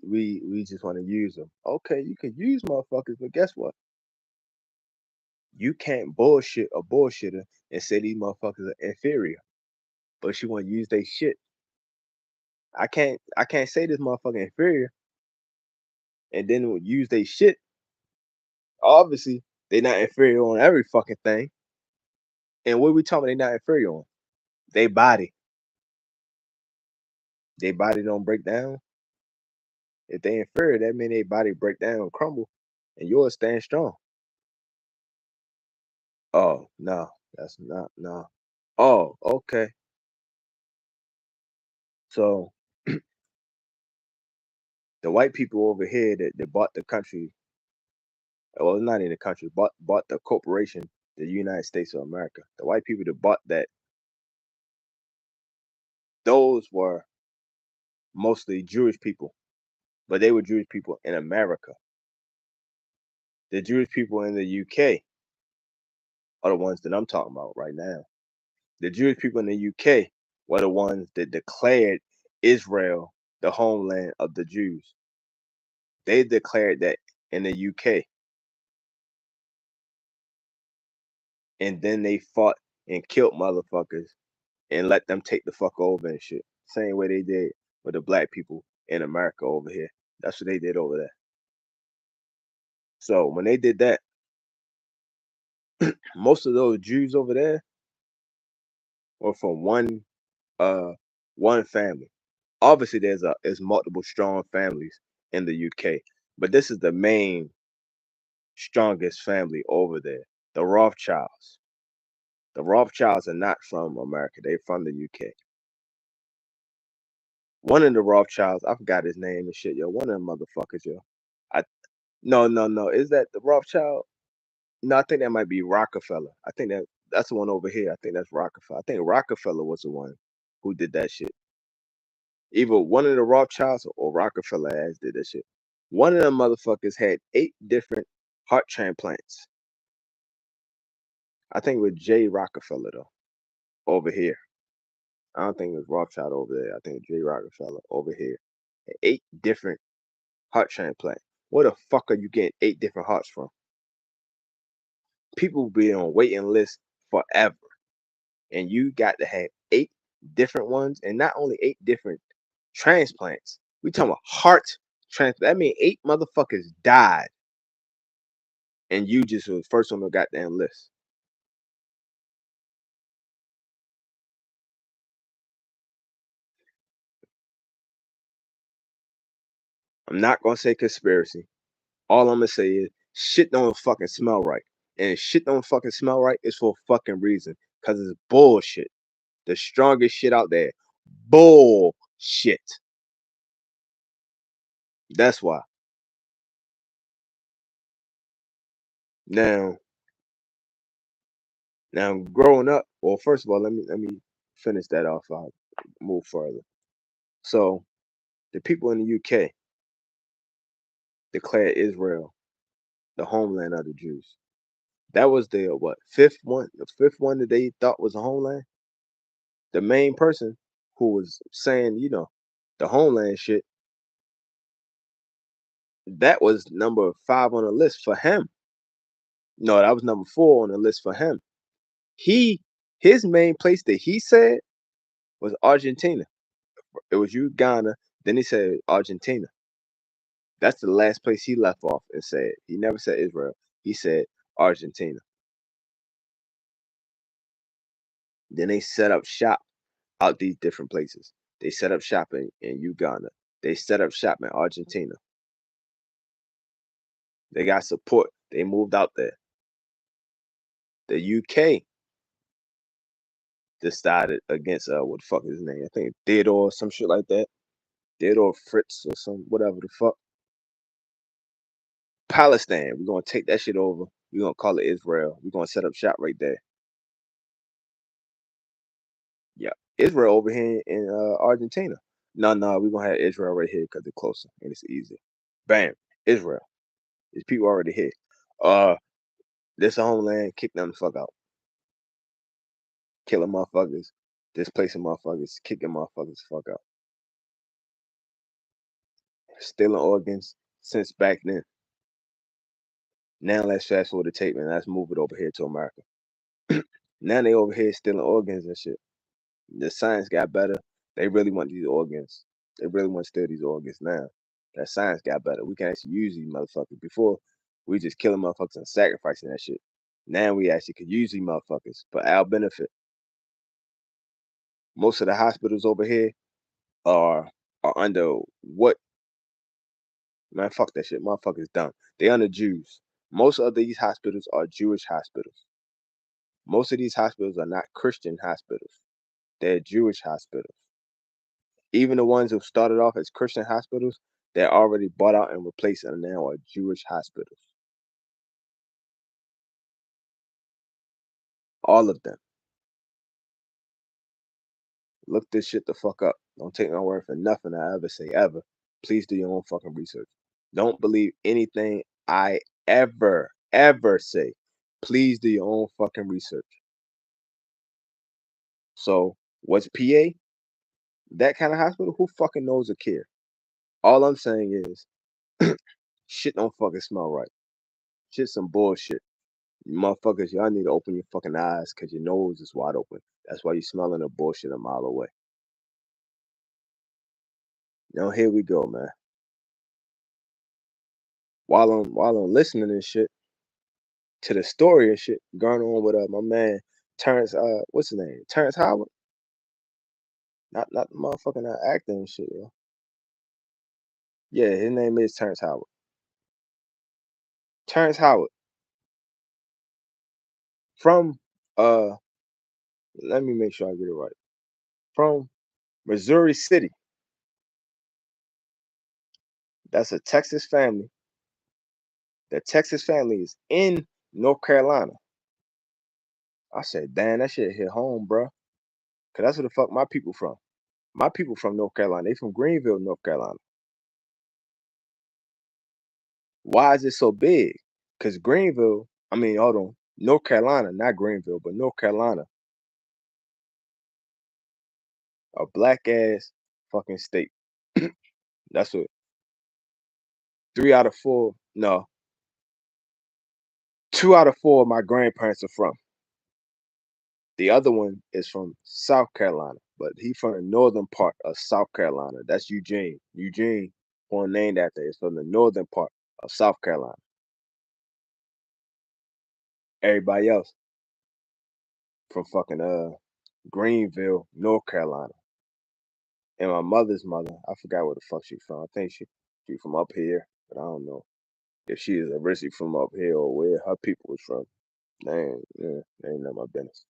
just want to use them. Okay, you can use motherfuckers, but guess what? You can't bullshit a bullshitter and say these motherfuckers are inferior, but you want to use their shit. I can't say this motherfucker inferior and then use their shit. Obviously, they not inferior on every fucking thing. And what we talking about they not inferior on? They body. They body don't break down. If they inferior, that mean they body break down and crumble, and yours stand strong. Oh no, that's not no. Oh, okay. So the white people over here that bought the country, well, not in the country, bought the corporation, the United States of America. The white people that bought that, those were mostly Jewish people, but they were Jewish people in America. The Jewish people in the UK are the ones that I'm talking about right now. The Jewish people in the UK were the ones that declared Israel the homeland of the Jews. They declared that in the UK, and then they fought and killed motherfuckers and let them take the fuck over and shit. Same way they did with the black people in America over here. That's what they did over there. So when they did that, most of those Jews over there were from uh one family. Obviously there's multiple strong families in the UK, but this is the main strongest family over there. The Rothschilds. The Rothschilds are not from America. They're from the UK. One of the Rothschilds, I forgot his name and shit, yo. One of them motherfuckers, yo. I no. Is that the Rothschild? No, I think that might be Rockefeller. I think that's the one over here. I think that's Rockefeller. I think Rockefeller was the one who did that shit. Either one of the Rothschilds or Rockefeller ass did that shit. One of them motherfuckers had 8 different heart transplants. I think it was J. Rockefeller though, over here. I don't think it was Rothschild over there. I think it was J. Rockefeller over here. 8 different heart transplant. Where the fuck are you getting 8 different hearts from? People be on waiting lists forever, and you got to have 8 different ones, and not only 8 different transplants. We talking about heart transplant. That means 8 motherfuckers died, and you just was first on the goddamn list. I'm not gonna say conspiracy. All I'm gonna say is shit don't fucking smell right. And if shit don't fucking smell right, it's for a fucking reason. Cause it's bullshit. The strongest shit out there. Bullshit. That's why. Now, now growing up, well, first of all, let me finish that off. I'll move further. So the people in the UK declared Israel the homeland of the Jews. That was the what the fifth one that they thought was a homeland. The main person who was saying, the homeland shit, that was number 5 on the list for him. No, that was number 4 on the list for him. His main place that he said was Argentina. It was Uganda. Then he said Argentina. That's the last place he left off and said. He never said Israel. He said Argentina. Then they set up shop out these different places. They set up shop in Uganda. They set up shop in Argentina. They got support. They moved out there. The UK decided against what the fuck is his name? I think Theodore or some shit like that. Theodore Fritz or some whatever the fuck. Palestine. We're gonna take that shit over. We're gonna call it Israel. We're gonna set up shop right there. Yeah. Israel over here in Argentina. No, we're gonna have Israel right here because they're closer and it's easy. Bam. Israel. There's people already here. Uh this homeland, kick them the fuck out. Killing motherfuckers, displacing motherfuckers, kicking motherfuckers the fuck out. Stealing organs since back then. Now let's fast forward the tape and let's move it over here to America. Now they over here stealing organs and shit. The science got better. They really want these organs. They really want to steal these organs now. That science got better. We can actually use these motherfuckers. Before, we just killing motherfuckers and sacrificing that shit. Now we actually could use these motherfuckers for our benefit. Most of the hospitals over here are under what? Man, fuck that shit. Motherfuckers dumb. They under Jews. Most of these hospitals are Jewish hospitals. Most of these hospitals are not Christian hospitals. They're Jewish hospitals. Even the ones who started off as Christian hospitals, they're already bought out and replaced and now are Jewish hospitals. All of them. Look this shit the fuck up. Don't take my word for nothing I ever say ever. Please do your own fucking research. Don't believe anything I ever say. Please do your own fucking research. So, what's PA? That kind of hospital? Who fucking knows or care? All I'm saying is, shit don't fucking smell right. Shit some bullshit. You motherfuckers, y'all need to open your fucking eyes because your nose is wide open. That's why you smelling the bullshit a mile away. Now here we go, man. While I'm listening and shit to the story and shit going on with my man Terrence, what's his name? Terrence Howard? Not the motherfucking actor and shit, yo. Yeah, his name is Terrence Howard. Terrence Howard from let me make sure I get it right. From Missouri City. That's a Texas family. The Texas family is in North Carolina. I said, damn, that shit hit home, bro. Cause that's where the fuck my people from. My people from North Carolina. They from Greenville, North Carolina. Why is it so big? Because Greenville, I mean, hold on, North Carolina, not Greenville, but North Carolina, a black ass fucking state. That's what 3 out of 4, no, 2 out of 4 of my grandparents are from. The other one is from South Carolina, but he from the northern part of South Carolina. That's Eugene. Eugene, one named after, is from the northern part of South Carolina. Everybody else from fucking Greenville, North Carolina. And my mother's mother, I forgot where the fuck she from. I think she from up here, but I don't know if she is originally from up here or where her people was from. They ain't none of my business.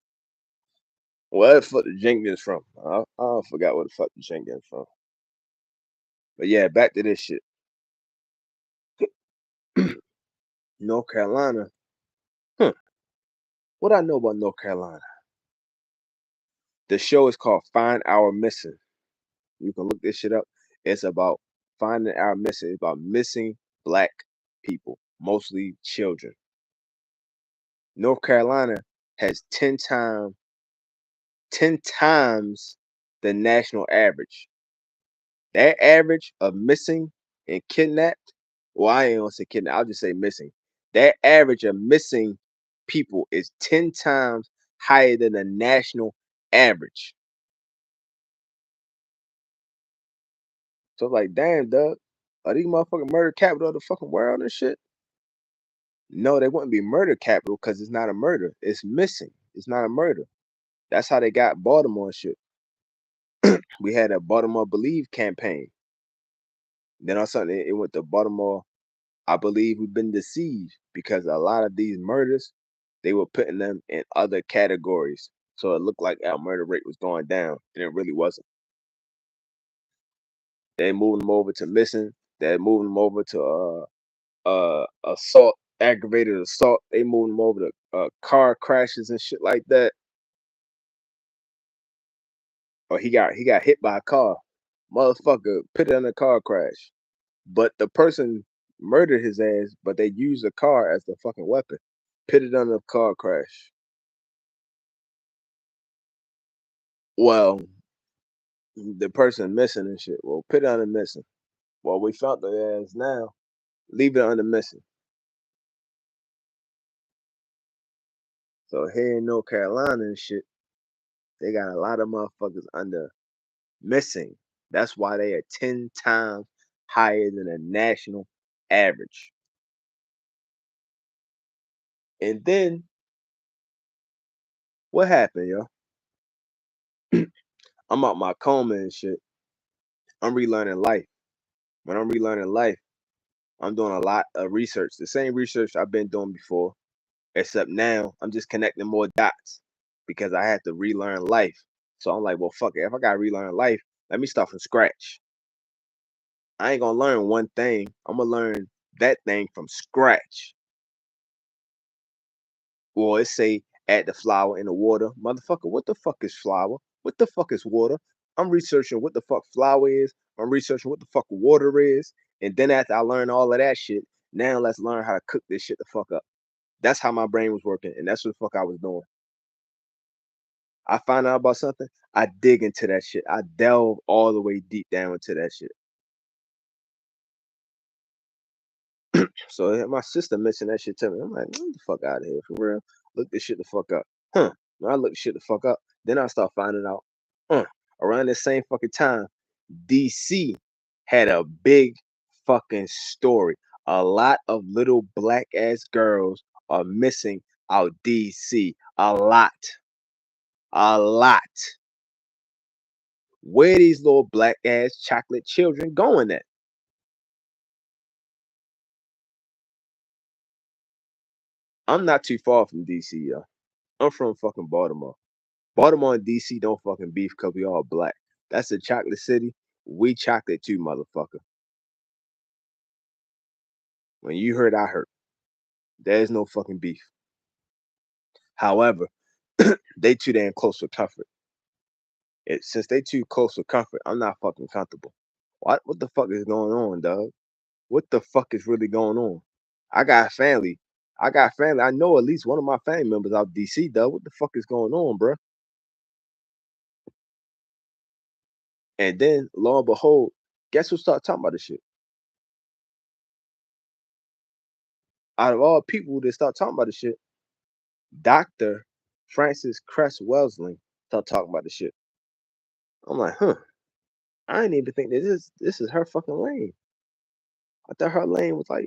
Where the fuck the Jenkins from? I forgot where the fuck the Jenkins from. But yeah, back to this shit. North Carolina. Huh. What I know about North Carolina? The show is called Find Our Missing. You can look this shit up. It's about finding our missing. It's about missing black people, mostly children. North Carolina has 10 times the national average. That average of missing and kidnapped, well, I ain't gonna say kidnapped, I'll just say missing. That average of missing people is 10 times higher than the national average. So like, damn, Doug, are these motherfucking murder capital of the fucking world and shit? No, they wouldn't be murder capital because it's not a murder. It's missing. It's not a murder. That's how they got Baltimore and shit. We had a Baltimore Believe campaign. Then all of a sudden it went to Baltimore. I believe we've been deceived because a lot of these murders, they were putting them in other categories. So it looked like our murder rate was going down, and it really wasn't. They moving them over to missing. They're moving them over to assault, aggravated assault. They moving them over to car crashes and shit like that. Or he got hit by a car. Motherfucker put it in a car crash. But the person murdered his ass, but they used the car as the fucking weapon. Pitted under a car crash. Well, the person missing and shit. Well, put it under missing. Well, we found the ass now. Leave it under missing. So here in North Carolina and shit, they got a lot of motherfuckers under missing. That's why they are 10 times higher than the national average. And then what happened, yo? I'm out my coma and shit. I'm relearning life. When I'm relearning life, I'm doing a lot of research. The same research I've been doing before, except now I'm just connecting more dots because I had to relearn life. So I'm like, well, fuck it. If I gotta relearn life, let me start from scratch. I ain't gonna learn one thing. I'm gonna learn that thing from scratch. Or it say add the flour in the water. Motherfucker, what the fuck is flour? What the fuck is water? I'm researching what the fuck flour is. I'm researching what the fuck water is. And then after I learn all of that shit, now let's learn how to cook this shit the fuck up. That's how my brain was working, and that's what the fuck I was doing. I find out about something, I dig into that shit. I delve all the way deep down into that shit. So my sister mentioned that shit to me. I'm like, get the fuck out of here, for real. Look this shit the fuck up. Huh. When I look shit the fuck up, then I start finding out, around this same fucking time, DC had a big fucking story. A lot of little black ass girls are missing out DC. A lot. A lot. Where these little black ass chocolate children going at? I'm not too far from DC, yo. I'm from fucking Baltimore. Baltimore and DC don't fucking beef because we all black. That's a chocolate city. We chocolate too, motherfucker. When you heard, I heard. There's no fucking beef. However, they too damn close for comfort. Since they too close for comfort, I'm not fucking comfortable. What the fuck is going on, dog? What the fuck is really going on? I got family. I got family. I know at least one of my family members out DC, though. What the fuck is going on, bro? And then, lo and behold, guess who started talking about this shit? Out of all people that start talking about this shit, Dr. Francis Cress Welsing start talking about this shit. I'm like, huh. I didn't even think that this is her fucking lane. I thought her lane was like,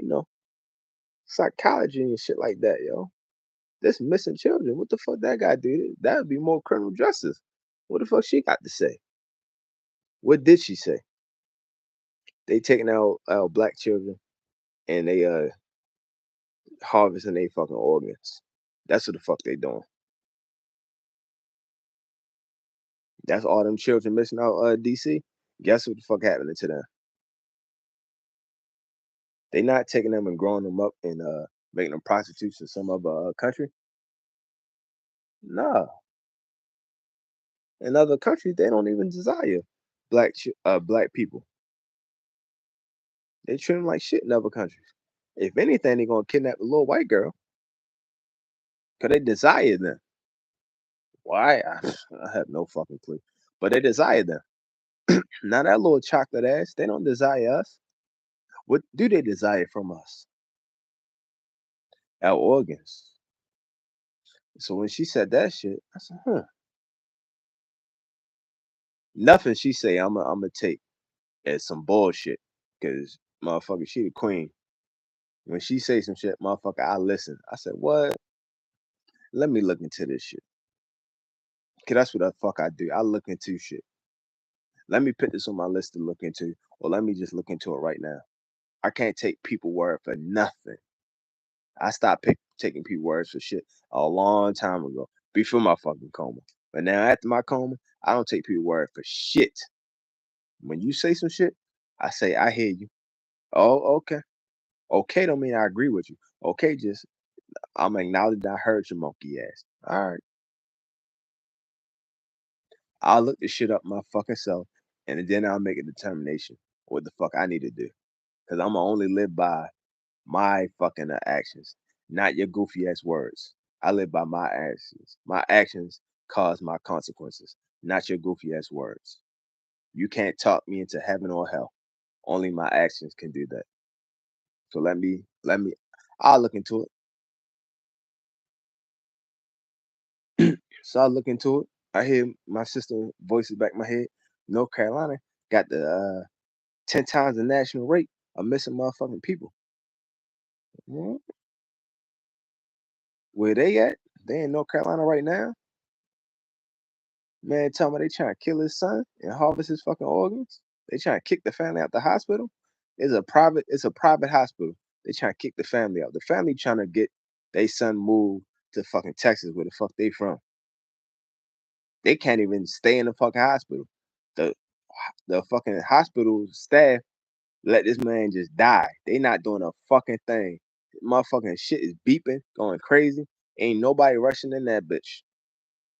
psychology and shit like that, yo. This missing children. What the fuck that guy do? That would be more criminal justice. What the fuck she got to say? What did she say? They taking out black children and they harvesting their fucking organs. That's what the fuck they doing. That's all them children missing out DC. Guess what the fuck happening to them? They not taking them and growing them up and making them prostitutes in some other country. Nah. In other countries, they don't even desire black people. They treat them like shit in other countries. If anything, they gonna kidnap the little white girl because they desire them. Why? I have no fucking clue. But they desire them. Now that little chocolate ass, they don't desire us. What do they desire from us? Our organs. So when she said that shit, I said, huh. Nothing she say, I'm gonna take as some bullshit. Cause motherfucker, she the queen. When she say some shit, motherfucker, I listen. I said, what? Let me look into this shit. Cause that's what the fuck I do. I look into shit. Let me put this on my list to look into, or let me just look into it right now. I can't take people word for nothing. I stopped taking people words for shit a long time ago, before my fucking coma. But now after my coma, I don't take people word for shit. When you say some shit, I say I hear you. Oh, okay. Okay don't mean I agree with you. Okay, just I'm acknowledging I heard your monkey ass. All right. I'll look this shit up my fucking self, and then I'll make a determination what the fuck I need to do. Cause I'm gonna only live by my fucking actions, not your goofy ass words. I live by my actions. My actions cause my consequences, not your goofy ass words. You can't talk me into heaven or hell. Only my actions can do that. So let me. I'll look into it. So I'll look into it. I hear my sister voices back in my head. North Carolina got the 10 times the national rate of missing motherfucking people. Mhm. Where they at? They in North Carolina right now. Man, tell me they trying to kill his son and harvest his fucking organs. They trying to kick the family out the hospital. It's a private hospital. They trying to kick the family out. The family trying to get their son moved to fucking Texas, where the fuck they from. They can't even stay in the fucking hospital. The the fucking hospital staff let this man just die. They not doing a fucking thing. Motherfucking shit is beeping, going crazy. Ain't nobody rushing in that bitch.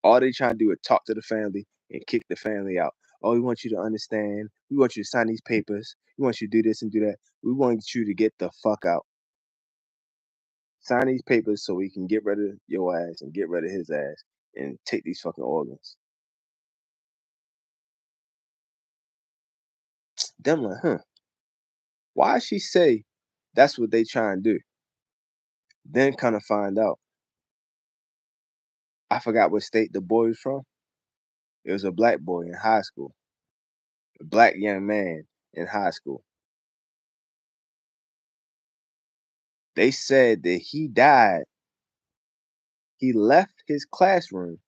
All they trying to do is talk to the family and kick the family out. Oh, we want you to understand. We want you to sign these papers. We want you to do this and do that. We want you to get the fuck out. Sign these papers so we can get rid of your ass and get rid of his ass and take these fucking organs. Them like, huh? Why she say that's what they trying to do? Then kind of find out. I forgot what state the boy was from. It was a black boy in high school, a black young man in high school. They said that he died. He left his classroom.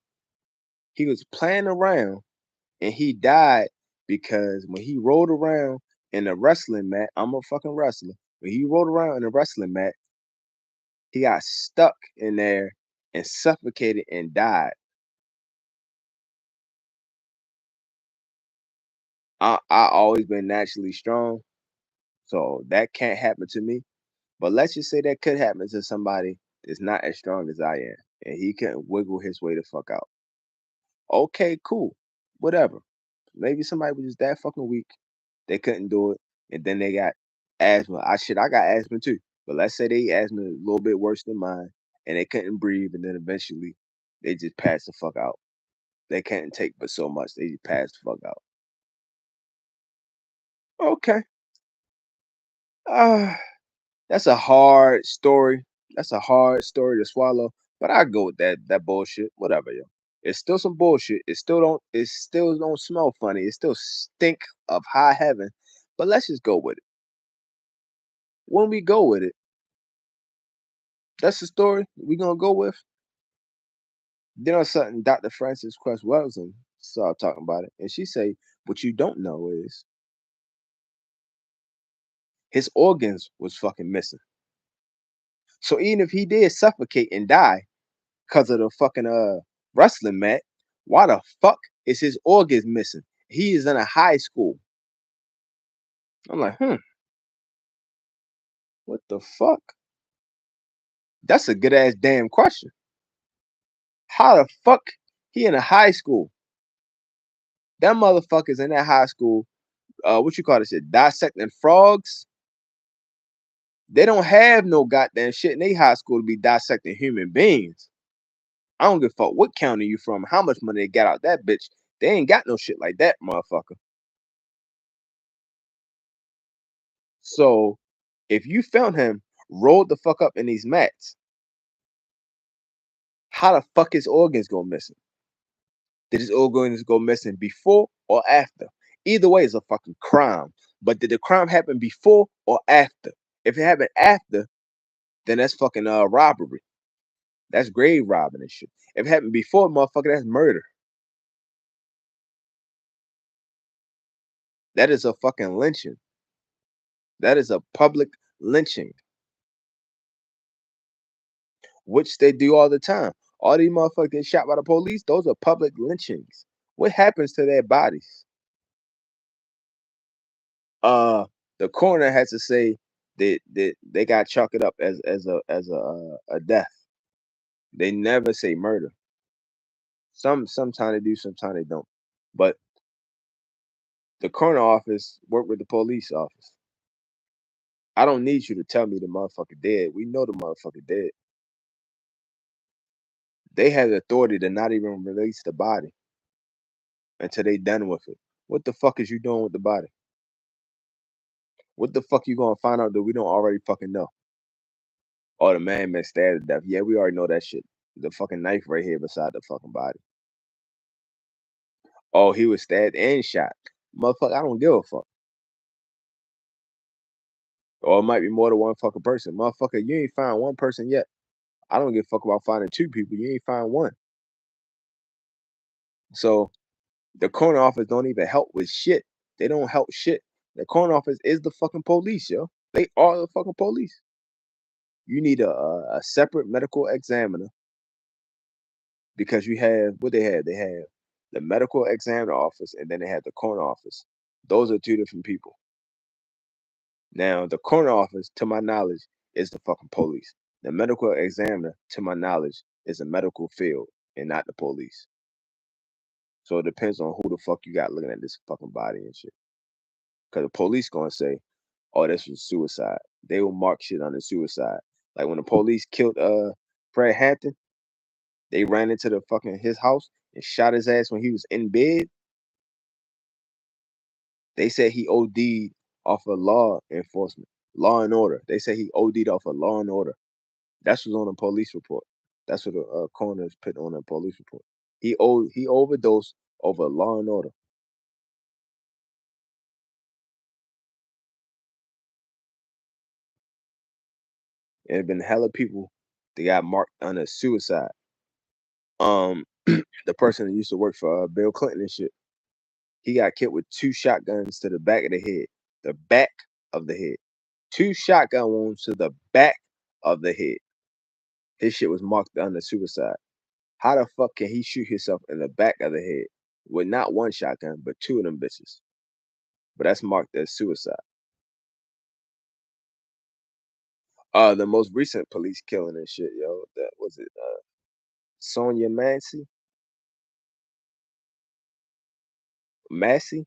He was playing around and he died because when he rolled around in a wrestling mat, I'm a fucking wrestler. When he rolled around in a wrestling mat, he got stuck in there and suffocated and died. I always been naturally strong, so that can't happen to me. But let's just say that could happen to somebody that's not as strong as I am, and he can wiggle his way the fuck out. Okay, cool, whatever. Maybe somebody was just that fucking weak they couldn't do it, and then they got asthma. I got asthma too. But let's say they asthma a little bit worse than mine, and they couldn't breathe, and then eventually they just passed the fuck out. They can't take but so much. They just passed the fuck out. Okay. Uh, that's a hard story. That's a hard story to swallow. But I go with that bullshit. Whatever, yo. It's still some bullshit. It still don't smell funny. It still stink of high heaven. But let's just go with it. When we go with it, that's the story we gonna go with. Then on something Dr. Frances Cress Welsing started talking about it. And she say, what you don't know is his organs was fucking missing. So even if he did suffocate and die because of the fucking wrestling mat, why the fuck is his organs missing? He is in a high school. I'm like, what the fuck? That's a good ass damn question. How the fuck he in a high school? That motherfucker's in that high school. What you call this shit? Dissecting frogs. They don't have no goddamn shit in their high school to be dissecting human beings. I don't give a fuck what county you from, how much money they got out that bitch. They ain't got no shit like that, motherfucker. So if you found him rolled the fuck up in these mats, how the fuck his organs go missing? Did his organs go missing before or after? Either way is a fucking crime. But did the crime happen before or after? If it happened after, then that's fucking robbery. That's grave robbing and shit. If it happened before, motherfucker, that's murder. That is a fucking lynching. That is a public lynching, which they do all the time. All these motherfuckers get shot by the police, those are public lynchings. What happens to their bodies? Uh, the coroner has to say that they got chalk it up as a death. They never say murder. Sometimes they do, sometimes they don't. But the coroner office work with the police office. I don't need you to tell me the motherfucker dead. We know the motherfucker dead. They have the authority to not even release the body until they done with it. What the fuck is you doing with the body? What the fuck you gonna find out that we don't already fucking know? Oh, the man been stabbed to death. Yeah, we already know that shit. The fucking knife right here beside the fucking body. Oh, he was stabbed and shot. Motherfucker, I don't give a fuck. Or it might be more than one fucking person. Motherfucker, you ain't find one person yet. I don't give a fuck about finding two people. You ain't find one. So the coroner office don't even help with shit. They don't help shit. The coroner office is the fucking police, yo. They are the fucking police. You need a separate medical examiner because you have what they have. They have the medical examiner office and then they have the coroner office. Those are two different people. Now, the coroner office, to my knowledge, is the fucking police. The medical examiner, to my knowledge, is a medical field and not the police. So it depends on who the fuck you got looking at this fucking body and shit. Because the police gonna say, "Oh, this was suicide." They will mark shit under suicide. Like when the police killed Fred Hampton, they ran into the fucking his house and shot his ass when he was in bed. They said he OD'd off of law enforcement, law and order. They said he OD'd off of law and order. That's what's on the police report. That's what the coroner's put on the police report. He overdosed over law and order. And there been hella people that got marked under suicide. Um, the person that used to work for Bill Clinton and shit, he got killed with two shotguns to the back of the head. The back of the head. Two shotgun wounds to the back of the head. His shit was marked under suicide. How the fuck can he shoot himself in the back of the head with not one shotgun, but two of them bitches? But that's marked as suicide. The most recent police killing and shit, yo. That was it. Sonia Massey.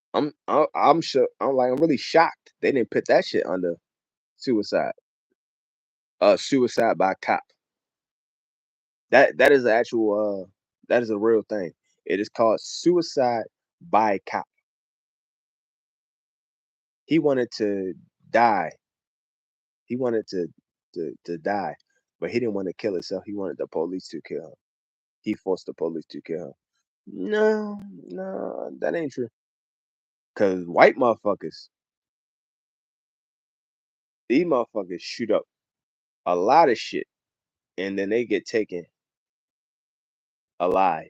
I'm sure. I'm really shocked they didn't put that shit under. Suicide. Suicide by cop. That is actual. That is a real thing. It is called suicide by cop. He wanted to die. He wanted to die, but he didn't want to kill himself. He wanted the police to kill him. He forced the police to kill him. No, no, that ain't true. Cause white motherfuckers, these motherfuckers shoot up a lot of shit, and then they get taken alive.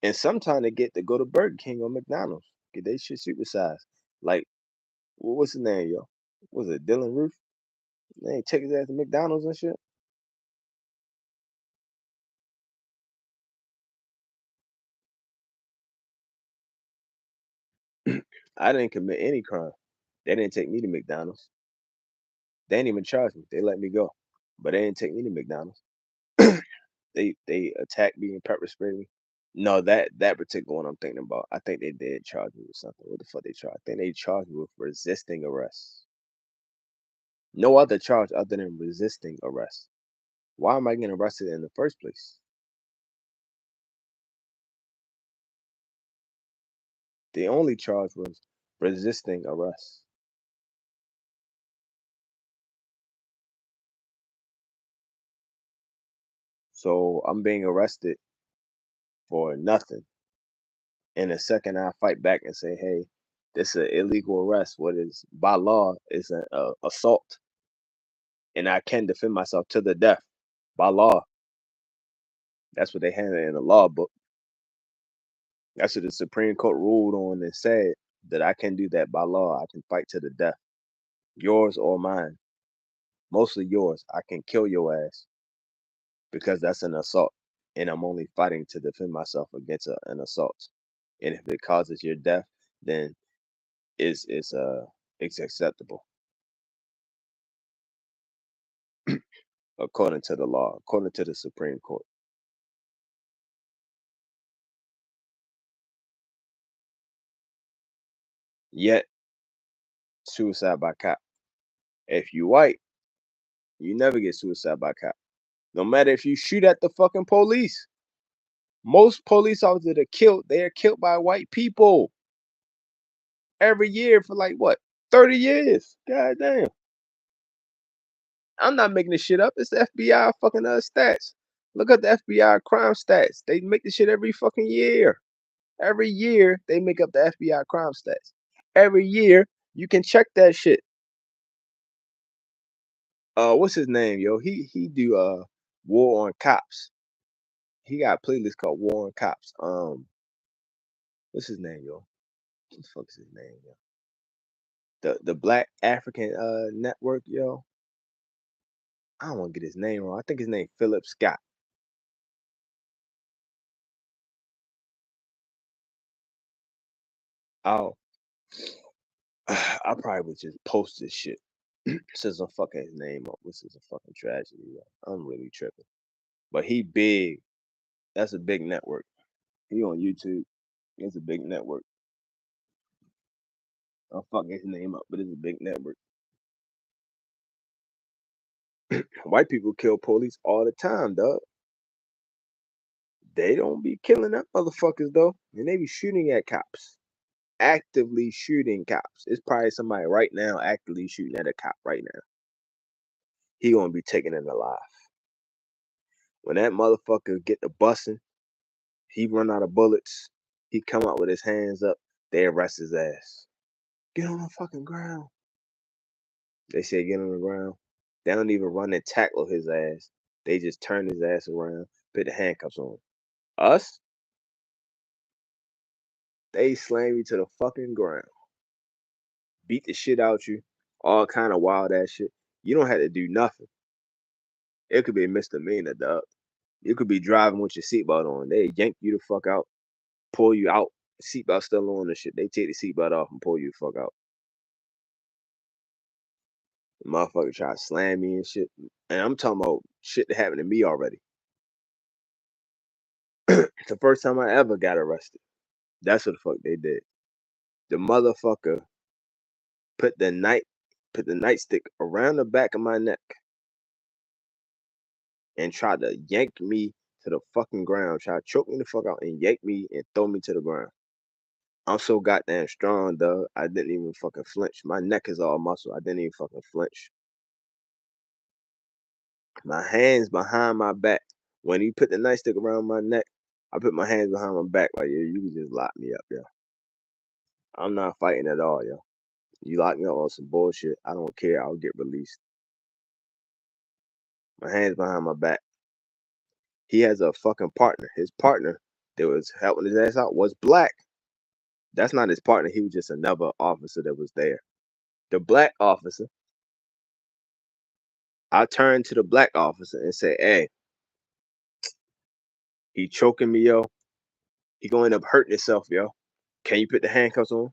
And sometimes they get to go to Burger King or McDonald's. Get they shit supersized. Like, what's his name, yo? Was it Dylan Roof? They ain't take his ass to McDonald's and shit. I didn't commit any crime. They didn't take me to McDonald's. They didn't even charge me. They let me go, but they didn't take me to McDonald's. They attacked me and pepper sprayed me. No, that particular one I'm thinking about. I think they did charge me with something. What the fuck they charged? I think they charged me with resisting arrest. No other charge other than resisting arrest. Why am I getting arrested in the first place? The only charge was resisting arrest. So I'm being arrested for nothing. In a second, I fight back and say, "Hey, this is an illegal arrest. What is by law is an assault, and I can defend myself to the death by law." That's what they had in the law book. That's what the Supreme Court ruled on and said that I can do that by law. I can fight to the death, yours or mine. Mostly yours. I can kill your ass because that's an assault, and I'm only fighting to defend myself against an assault. And if it causes your death, then it's it's acceptable according to the law, according to the Supreme Court. Yet suicide by cop. If you white, you never get suicide by cop. No matter if you shoot at the fucking police. Most police officers that are killed, they are killed by white people every year for like what, 30 years. God damn. I'm not making this shit up. It's the FBI fucking stats. Look at the FBI crime stats. They make this shit every fucking year. Every year they make up the FBI crime stats. Every year you can check that shit. What's his name, yo? He do War on Cops. He got a playlist called War on Cops. What's his name, yo? What the fuck is his name, yo? The Black African network, yo. I don't want to get his name wrong. I think his name Philip Scott. I'll I probably would just post this shit since I'm fucking his name up. This is a fucking tragedy, yo. I'm really tripping. But he big. That's a big network. He on YouTube. It's a big network. I'm fucking his name up, but it's a big network. White people kill police all the time, dog. They don't be killing that motherfuckers though, and they be shooting at cops, actively shooting cops. It's probably somebody right now actively shooting at a cop right now. He gonna be taken in alive. When that motherfucker get the busing, he run out of bullets. He come out with his hands up. They arrest his ass. Get on the fucking ground. They say get on the ground. They don't even run and tackle his ass. They just turn his ass around, put the handcuffs on. Us, they slam you to the fucking ground, beat the shit out you, all kind of wild ass shit. You don't have to do nothing. It could be a misdemeanor, dog. You could be driving with your seatbelt on. They yank you the fuck out, pull you out, seatbelt still on and shit. They take the seatbelt off and pull you the fuck out. The motherfucker try to slam me and shit. And I'm talking about shit that happened to me already. It's the first time I ever got arrested. That's what the fuck they did. The motherfucker put the nightstick around the back of my neck and tried to yank me to the fucking ground. Tried to choke me the fuck out and yank me and throw me to the ground. I'm so goddamn strong, dog. I didn't even fucking flinch. My neck is all muscle. I didn't even fucking flinch. My hands behind my back. When he put the nightstick around my neck, I put my hands behind my back like, yeah, you can just lock me up, yo. I'm not fighting at all, yo. You lock me up on some bullshit. I don't care. I'll get released. My hands behind my back. He has a fucking partner. His partner that was helping his ass out was black. That's not his partner. He was just another officer that was there. The black officer, I turned to the black officer and said, hey, he choking me, yo. He gonna end up hurting himself, yo. Can you put the handcuffs on?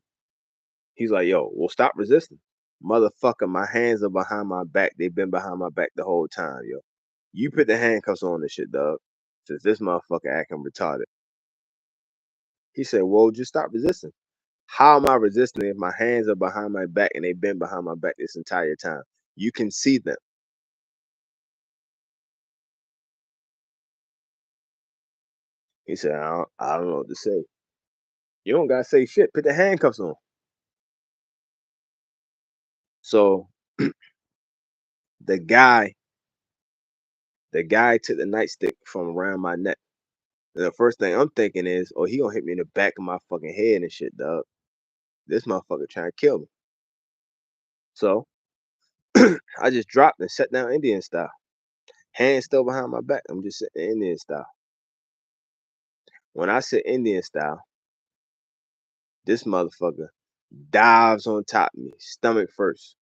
He's like, yo, well, stop resisting. Motherfucker, my hands are behind my back. They've been behind my back the whole time, yo. You put the handcuffs on this shit, dog. Since this motherfucker acting retarded. He said, well, just stop resisting. How am I resisting if my hands are behind my back and they've been behind my back this entire time? You can see them. He said, I don't know what to say. You don't gotta say shit. Put the handcuffs on. So the guy, the guy took the nightstick from around my neck. And the first thing I'm thinking is, oh, he gonna hit me in the back of my fucking head and shit, dog. This motherfucker trying to kill me. So I just dropped and sat down Indian style. Hands still behind my back. I'm just sitting Indian style. When I sit Indian style, this motherfucker dives on top of me, stomach first.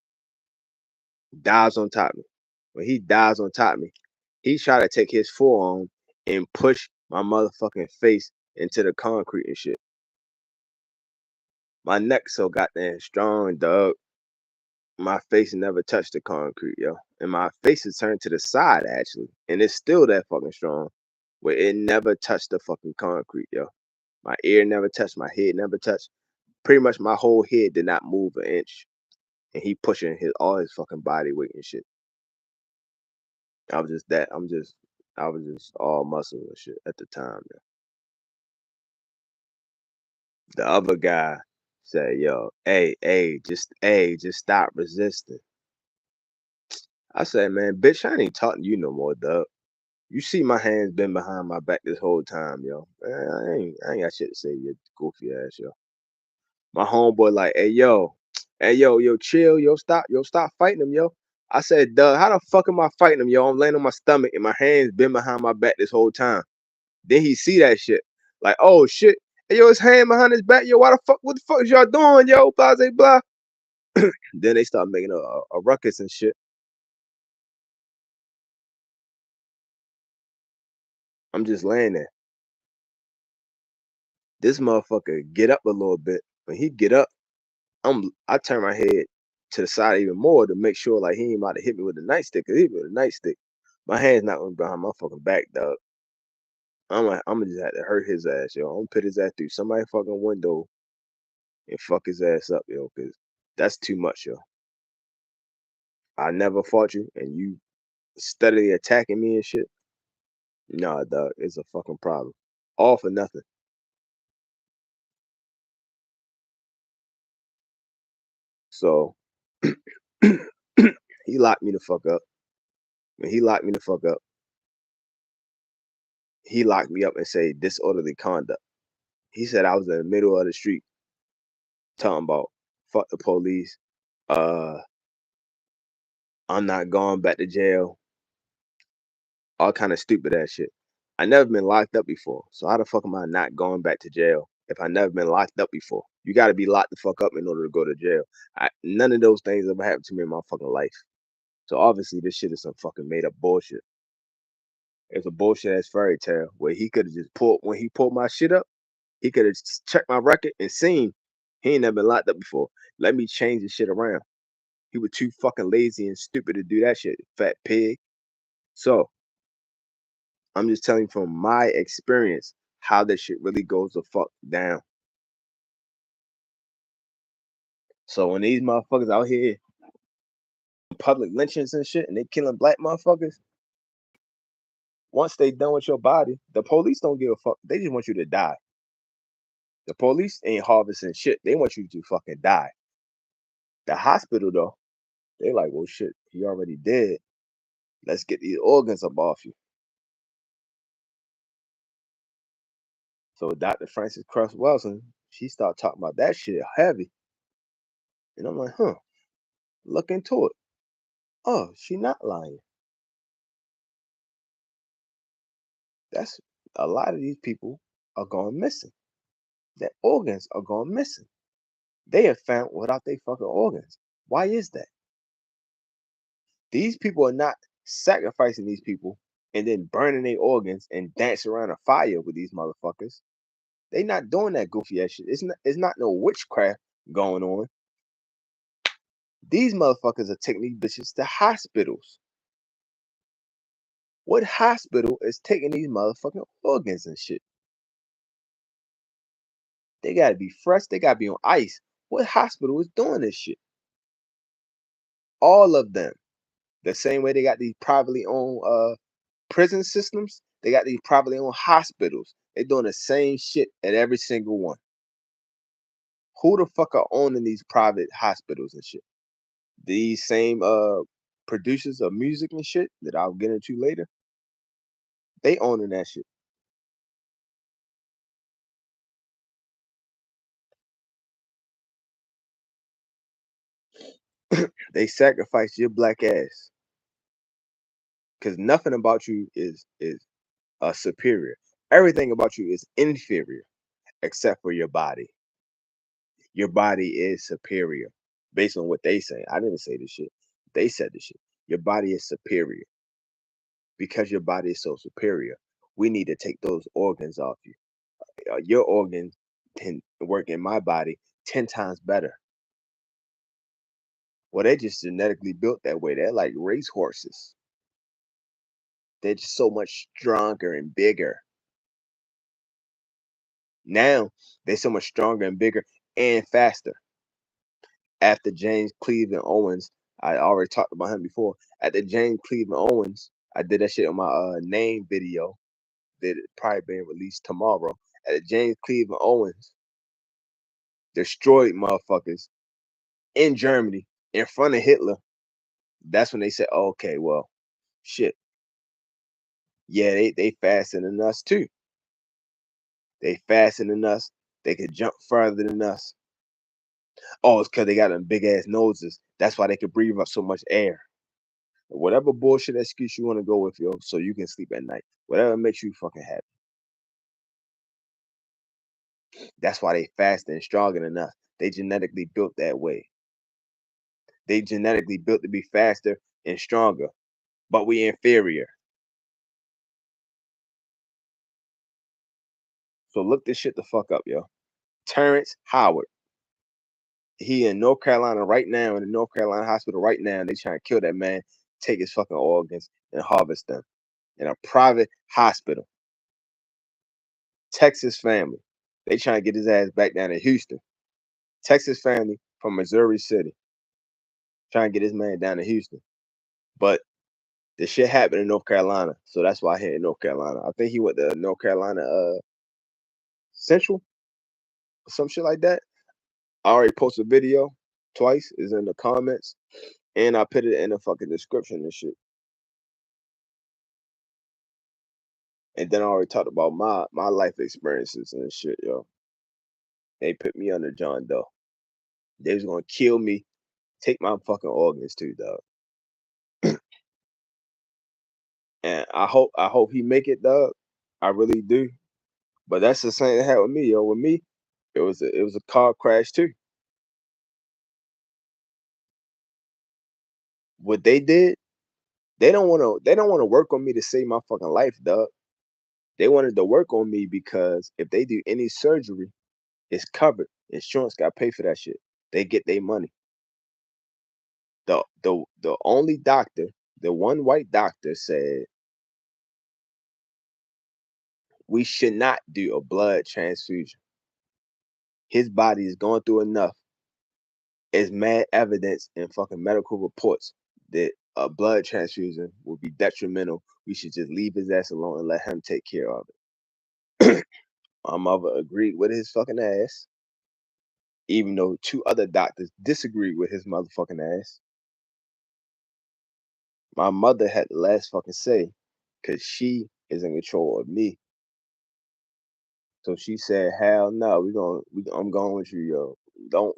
Dives on top of me. When he dives on top of me, he tried to take his forearm and push my motherfucking face into the concrete and shit. My neck so goddamn strong, dog. My face never touched the concrete, yo. And my face is turned to the side actually. And it's still that fucking strong. Where it never touched the fucking concrete, yo. My ear never touched, my head never touched. Pretty much my whole head did not move an inch. And he pushing all his fucking body weight and shit. I was just that. I was just all muscle and shit at the time. Yeah. The other guy said, "Yo, just stop resisting." I said, "Man, bitch, I ain't talking to you no more, dog. You see my hands been behind my back this whole time, yo. Man, I ain't got shit to say, you goofy ass, yo." My homeboy like, hey, yo, chill, yo, stop fighting him, yo. I said, "Doug, how the fuck am I fighting him, yo? I'm laying on my stomach and my hands been behind my back this whole time." Then he see that shit. Like, oh shit. Hey, yo, his hand behind his back. Yo, what the fuck is y'all doing, yo? Blah, blah, blah. Then they start making a ruckus and shit. I'm just laying there. This motherfucker get up a little bit. When he get up, I turn my head to the side even more to make sure like he ain't about to hit me with a nightstick. Cause he hit me with a nightstick. My hand's not gonna be behind my fucking back, dog. I'm gonna just have to hurt his ass, yo. I'm gonna put his ass through somebody's fucking window and fuck his ass up, yo, cause that's too much, yo. I never fought you and you steadily attacking me and shit. Nah, dog, it's a fucking problem. All for nothing. So he locked me the fuck up. When he locked me the fuck up, he locked me up and said disorderly conduct. He said I was in the middle of the street talking about fuck the police. Uh, I'm not going back to jail. All kind of stupid ass shit. I never been locked up before, so how the fuck am I not going back to jail if I never been locked up before? You got to be locked the fuck up in order to go to jail. None of those things ever happened to me in my fucking life. So obviously this shit is some fucking made up bullshit. It's a bullshit ass fairy tale where he could have just pulled when he pulled my shit up. He could have checked my record and seen he ain't never been locked up before. Let me change the shit around. He was too fucking lazy and stupid to do that shit, fat pig. So I'm just telling you from my experience how that shit really goes the fuck down. So when these motherfuckers out here public lynchings and shit, and they killing black motherfuckers, once they done with your body, the police don't give a fuck. They just want you to die. The police ain't harvesting shit. They want you to fucking die. The hospital though, they like, well, shit, he already dead. Let's get these organs up off you. So Dr. Frances Cress Welsing, she started talking about that shit heavy. And I'm like, huh, look into it. Oh, she not lying. That's a lot of these people are going missing. Their organs are going missing. They are found without their fucking organs. Why is that? These people are not sacrificing these people and then burning their organs and dancing around a fire with these motherfuckers. They not doing that goofy ass shit. It's not no witchcraft going on. These motherfuckers are taking these bitches to hospitals. What hospital is taking these motherfucking organs and shit? They gotta be fresh. They gotta be on ice. What hospital is doing this shit? All of them. The same way they got these privately owned prison systems, they got these privately owned hospitals. They're doing the same shit at every single one. Who the fuck are owning these private hospitals and shit? These same producers of music and shit that I'll get into later. They owning that shit. They sacrifice your black ass because nothing about you is superior. Everything about you is inferior except for your body. Your body is superior based on what they say. I didn't say this shit. They said this shit. Your body is superior. Because your body is so superior, we need to take those organs off you. Your organs can work in my body 10 times better. Well, they just genetically built that way. They're like race horses. They're just so much stronger and bigger. Now they're so much stronger and bigger and faster. After James Cleveland Owens, I already talked about him before. After James Cleveland Owens, I did that shit on my name video that it probably being released tomorrow. After James Cleveland Owens destroyed motherfuckers in Germany in front of Hitler, that's when they said, oh, okay, well, shit. Yeah, they faster than us too. They faster than us. They could jump further than us. Oh, it's because they got them big ass noses. That's why they could breathe up so much air. Whatever bullshit excuse you want to go with, yo, so you can sleep at night. Whatever makes you fucking happy. That's why they faster and stronger than us. They genetically built that way. They genetically built to be faster and stronger, but we inferior. So look this shit the fuck up, yo. Terrence Howard. He in North Carolina right now, in the North Carolina hospital right now. They trying to kill that man, take his fucking organs, and harvest them in a private hospital. Texas family. They trying to get his ass back down in Houston. Texas family from Missouri City. Trying to get this man down to Houston. But the shit happened in North Carolina. So that's why I hit in North Carolina. I think he went to North Carolina Central or some shit like that. I already posted a video twice. Is in the comments. And I put it in the fucking description and shit. And then I already talked about my life experiences and shit, yo. They put me under John Doe. They was gonna kill me, take my fucking organs too, dog. And I hope he make it, dog. I really do. But that's the same that happened with me, yo. With me, it was a car crash too. What they did, they don't wanna work on me to save my fucking life, dog. They wanted to work on me because if they do any surgery, it's covered. Insurance got to pay for that shit. They get their money. The only doctor, the one white doctor said we should not do a blood transfusion. His body is going through enough It's mad evidence in fucking medical reports that a blood transfusion will be detrimental. We should just leave his ass alone and let him take care of it. My mother agreed with his fucking ass, even though 2 other doctors disagreed with his motherfucking ass. My mother had the last fucking say because she is in control of me. So she said, "Hell no, I'm going with you, yo. Don't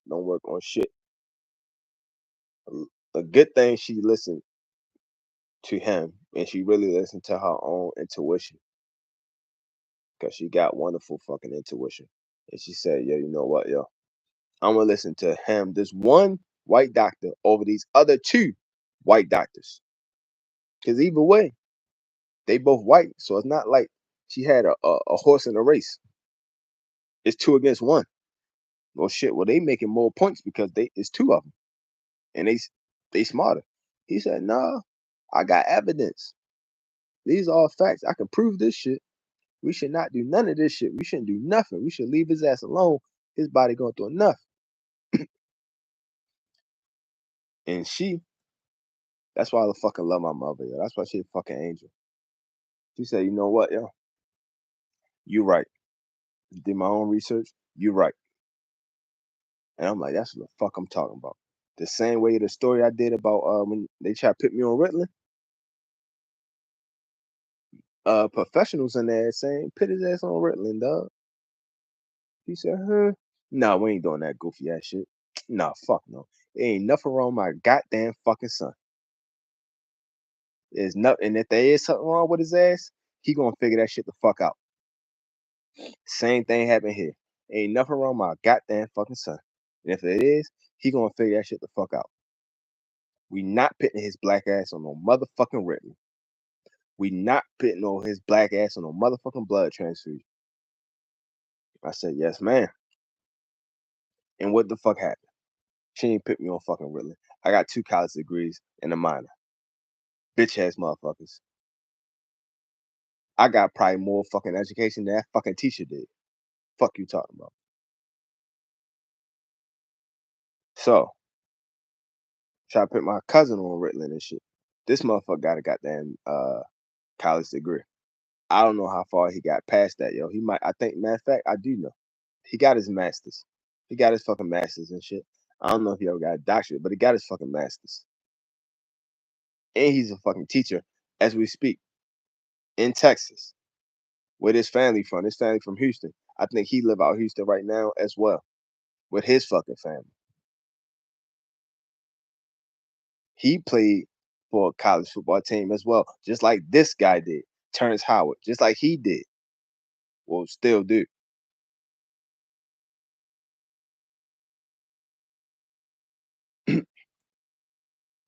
work on shit." A good thing she listened to him and she really listened to her own intuition because she got wonderful fucking intuition. And she said, "Yo, you know what, yo? I'm gonna listen to him, this one white doctor, over these other 2 white doctors. Because either way, they both white, so it's not like she had a horse in a race. It's 2 against 1. Well, shit. Well, they making more points because it's 2 of them, and they smarter." He said, "Nah, I got evidence. These are all facts. I can prove this shit. We should not do none of this shit. We shouldn't do nothing. We should leave his ass alone. His body going through enough." And that's why I fucking love my mother, yo. That's why she's a fucking angel. She said, "You know what, yo? You right. Did my own research. You right." And I'm like, that's what the fuck I'm talking about. The same way the story I did about when they tried to put me on Ritalin, professionals in there saying, "Put his ass on Ritalin, dog." He said, "Huh? Nah, we ain't doing that goofy ass shit. Nah, fuck no. There ain't nothing wrong with my goddamn fucking son. There's nothing, and if there is something wrong with his ass, he gonna figure that shit the fuck out." Same thing happened here. Ain't nothing wrong with my goddamn fucking son. And if it is, he gonna figure that shit the fuck out. We not putting his black ass on no motherfucking Ritalin. We not putting on his black ass on no motherfucking blood transfusion. I said, "Yes, ma'am." And what the fuck happened? She ain't put me on fucking Ritalin. I got 2 college degrees and a minor. Bitch ass motherfuckers. I got probably more fucking education than that fucking teacher did. Fuck you talking about. So, try to put my cousin on Ritalin and shit. This motherfucker got a goddamn college degree. I don't know how far he got past that, yo. He might, I think, matter of fact, I do know. He got his masters. He got his fucking masters and shit. I don't know if he ever got a doctorate, but he got his fucking masters. And he's a fucking teacher as we speak in Texas. Where his family from? His family from Houston. I think he live out Houston right now as well with his fucking family. He played for a college football team as well, just like this guy did, Terrence Howard, just like he did. Well, still do.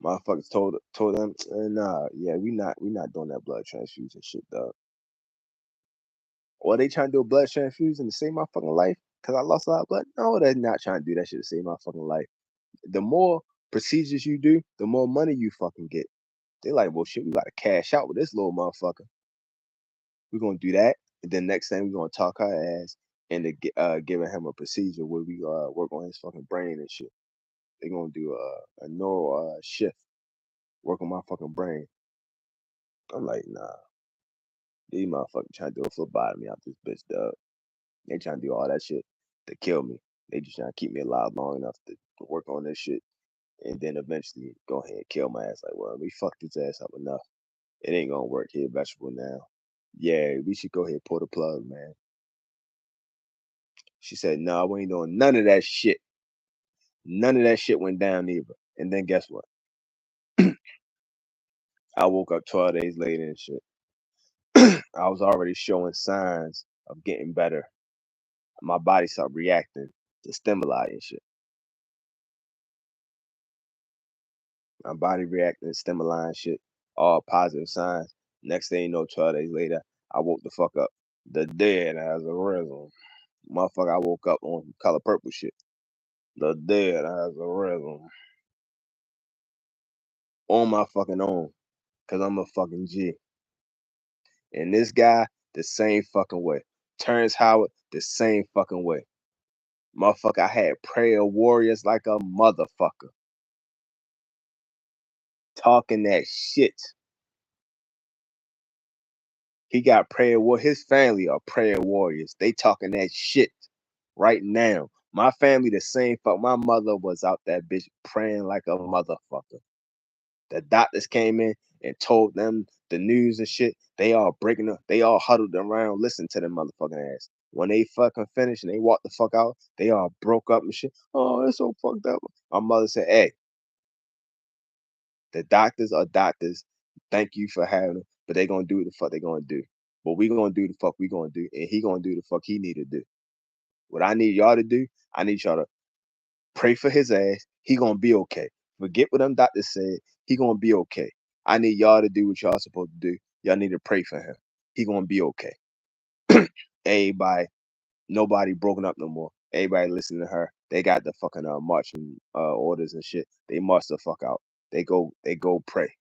Motherfuckers told them, nah, yeah, we not doing that blood transfusion shit, dog. Or they trying to do a blood transfusion to save my fucking life because I lost a lot of blood. No, they're not trying to do that shit to save my fucking life. The more procedures you do, the more money you fucking get. They like, well, shit, we gotta cash out with this little motherfucker. We're gonna do that, and then next thing we're gonna talk our ass into giving him a procedure where we work on his fucking brain and shit. They're gonna do a neural shift, work on my fucking brain. I'm like, nah, these motherfuckers trying to do a phlebotomy out this bitch, dog. They trying to do all that shit to kill me. They just trying to keep me alive long enough to work on this shit and then eventually go ahead and kill my ass. Like, well, we fucked his ass up enough. It ain't gonna work here, vegetable now. Yeah, we should go ahead and pull the plug, man. She said, "No, nah, we ain't doing none of that shit. None of that shit went down either." And then guess what? I woke up 12 days later and shit. I was already showing signs of getting better. My body started reacting to stimuli and shit. My body reacting to stimuli and shit. All positive signs. Next thing you know, 12 days later, I woke the fuck up. The dead has arisen. Motherfucker, I woke up on color purple shit. The dead has arisen. On my fucking own. Cause I'm a fucking G. And this guy, the same fucking way. Terrence Howard, the same fucking way. Motherfucker, I had prayer warriors like a motherfucker talking that shit. He got his family are prayer warriors. They talking that shit right now. My family the same fuck. My mother was out that bitch praying like a motherfucker. The doctors came in and told them the news and shit. They all breaking up. They all huddled around, listening to them motherfucking ass. When they fucking finished and they walked the fuck out, they all broke up and shit. Oh, it's so fucked up. My mother said, "Hey, the doctors are doctors. Thank you for having them, but they gonna do what the fuck they gonna do. But we gonna do the fuck we gonna do, and he gonna do the fuck he need to do. What I need y'all to do, I need y'all to pray for his ass. He gonna be okay. Forget what them doctors said. He gonna be okay. I need y'all to do what y'all supposed to do. Y'all need to pray for him. He gonna be okay." Everybody, nobody broken up no more. Everybody listening to her. They got the fucking marching orders and shit. They march the fuck out. They go pray.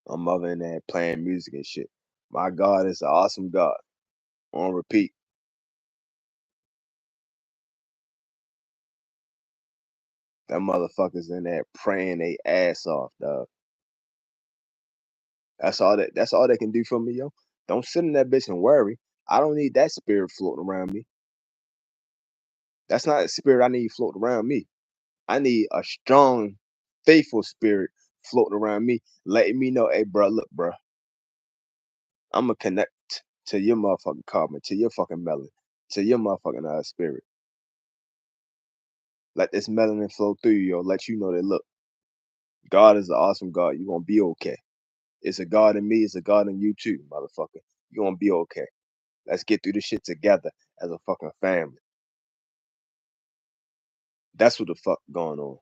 My mother in there playing music and shit. My God is an awesome God. On repeat. That motherfuckers in there praying they ass off, dog. That's all they can do for me, yo. Don't sit in that bitch and worry. I don't need that spirit floating around me. That's not a spirit I need floating around me. I need a strong, faithful spirit floating around me, letting me know, hey, bro, look, bro, I'm gonna connect to your motherfucking karma, to your fucking melon, to your motherfucking spirit. Let this melanin flow through you, yo. Let you know that look, God is an awesome God. You're gonna be okay. It's a God in me, it's a God in you too, motherfucker. You're gonna be okay. Let's get through this shit together as a fucking family. That's what the fuck going on.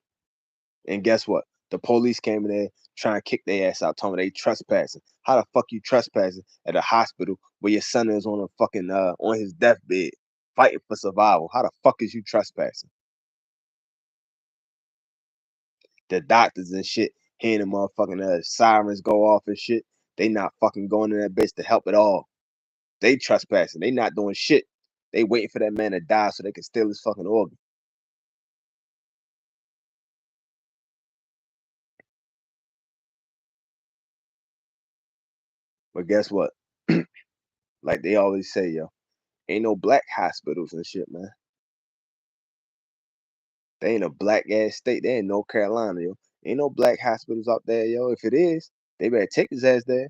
And guess what? The police came in there trying to kick their ass out, telling me they trespassing. How the fuck you trespassing at a hospital where your son is on a fucking on his deathbed fighting for survival? How the fuck is you trespassing? The doctors and shit hearing the motherfucking sirens go off and shit. They not fucking going in that bitch to help at all. They trespassing. They not doing shit. They waiting for that man to die so they can steal his fucking organ. But guess what? Like they always say, yo, ain't no black hospitals and shit, man. They ain't a black ass state. They in North Carolina, yo. Ain't no black hospitals out there, yo. If it is, they better take his ass there.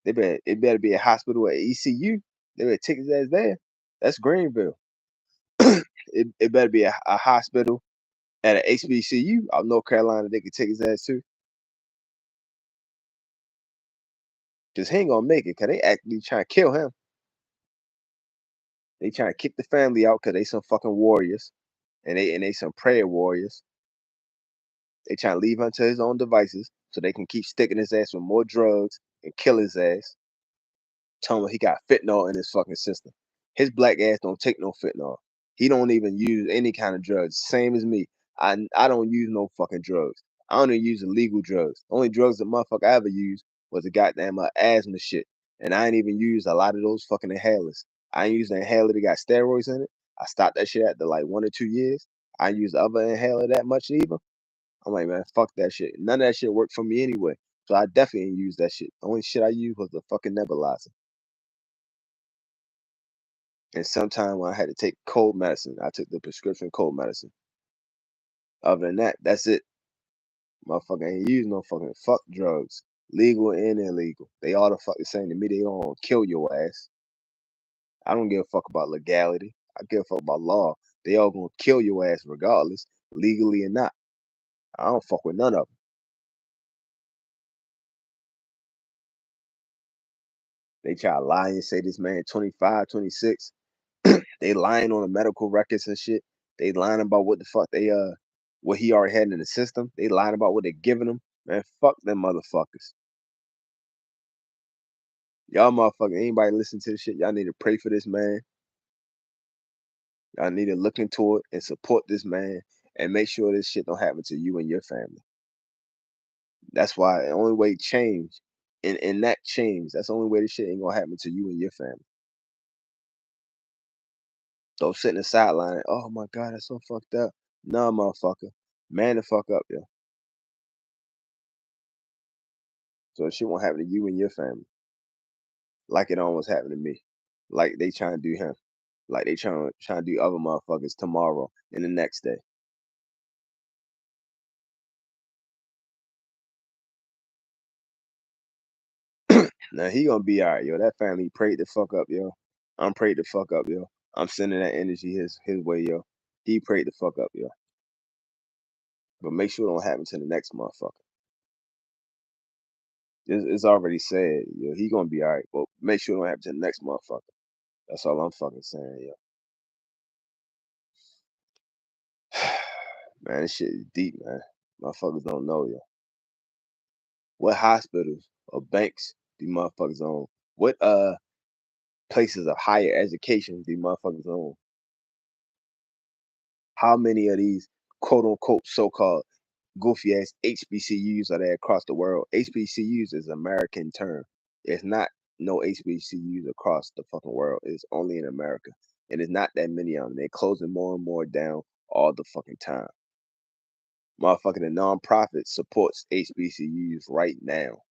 It better be a hospital at ECU. They better take his ass there. That's Greenville. It better be a hospital at a HBCU out North Carolina. They can take his ass to. Cause he ain't gonna make it. Cause they actually trying to kill him. They trying to kick the family out. Cause they some fucking warriors, and they some prayer warriors. They trying to leave him to his own devices so they can keep sticking his ass with more drugs and kill his ass. Tell him he got fentanyl in his fucking system. His black ass don't take no fentanyl. He don't even use any kind of drugs. Same as me. I don't use no fucking drugs. I don't even use illegal drugs. The only drugs that motherfucker I ever used was the goddamn asthma shit. And I ain't even used a lot of those fucking inhalers. I ain't used an inhaler that got steroids in it. I stopped that shit after like 1 or 2 years. I ain't used the other inhaler that much either. I'm like, man, fuck that shit. None of that shit worked for me anyway. So I definitely didn't use that shit. The only shit I used was the fucking nebulizer. And sometime when I had to take cold medicine, I took the prescription cold medicine. Other than that, that's it. Motherfucker ain't use no fucking fuck drugs. Legal and illegal. They all the fuck the same to me. They gonna kill your ass. I don't give a fuck about legality. I give a fuck about law. They all gonna kill your ass regardless, legally or not. I don't fuck with none of them. They try to lie and say this man 25, 26. They lying on the medical records and shit. They lying about what the fuck what he already had in the system. They lying about what they giving him. Man, fuck them motherfuckers. Y'all motherfucker, anybody listen to this shit, y'all need to pray for this man. Y'all need to look into it and support this man and make sure this shit don't happen to you and your family. That's why the only way change in that change, that's the only way this shit ain't gonna happen to you and your family. Don't sit in the sideline. Oh my God, that's so fucked up. Nah, motherfucker. Man the fuck up, yo. So shit won't happen to you and your family. Like it almost happened to me. Like they trying to do him. Like they trying to do other motherfuckers tomorrow and the next day. Now he gonna be alright, yo. That family prayed the fuck up, yo. I'm prayed the fuck up, yo. I'm sending that energy his way, yo. He prayed the fuck up, yo. But make sure it don't happen to the next motherfucker. It's already said, yo. He gonna be alright, but make sure it don't happen to the next motherfucker. That's all I'm fucking saying, yo. Man, this shit is deep, man. Motherfuckers don't know, yo. What hospitals or banks do motherfuckers own? What places of higher education do motherfuckers own? How many of these quote unquote so-called goofy ass HBCUs are there across the world? HBCUs is an American term. It's not no HBCUs across the fucking world. It's only in America. And it's not that many of them. They're closing more and more down all the fucking time. Motherfucking the nonprofit supports HBCUs right now.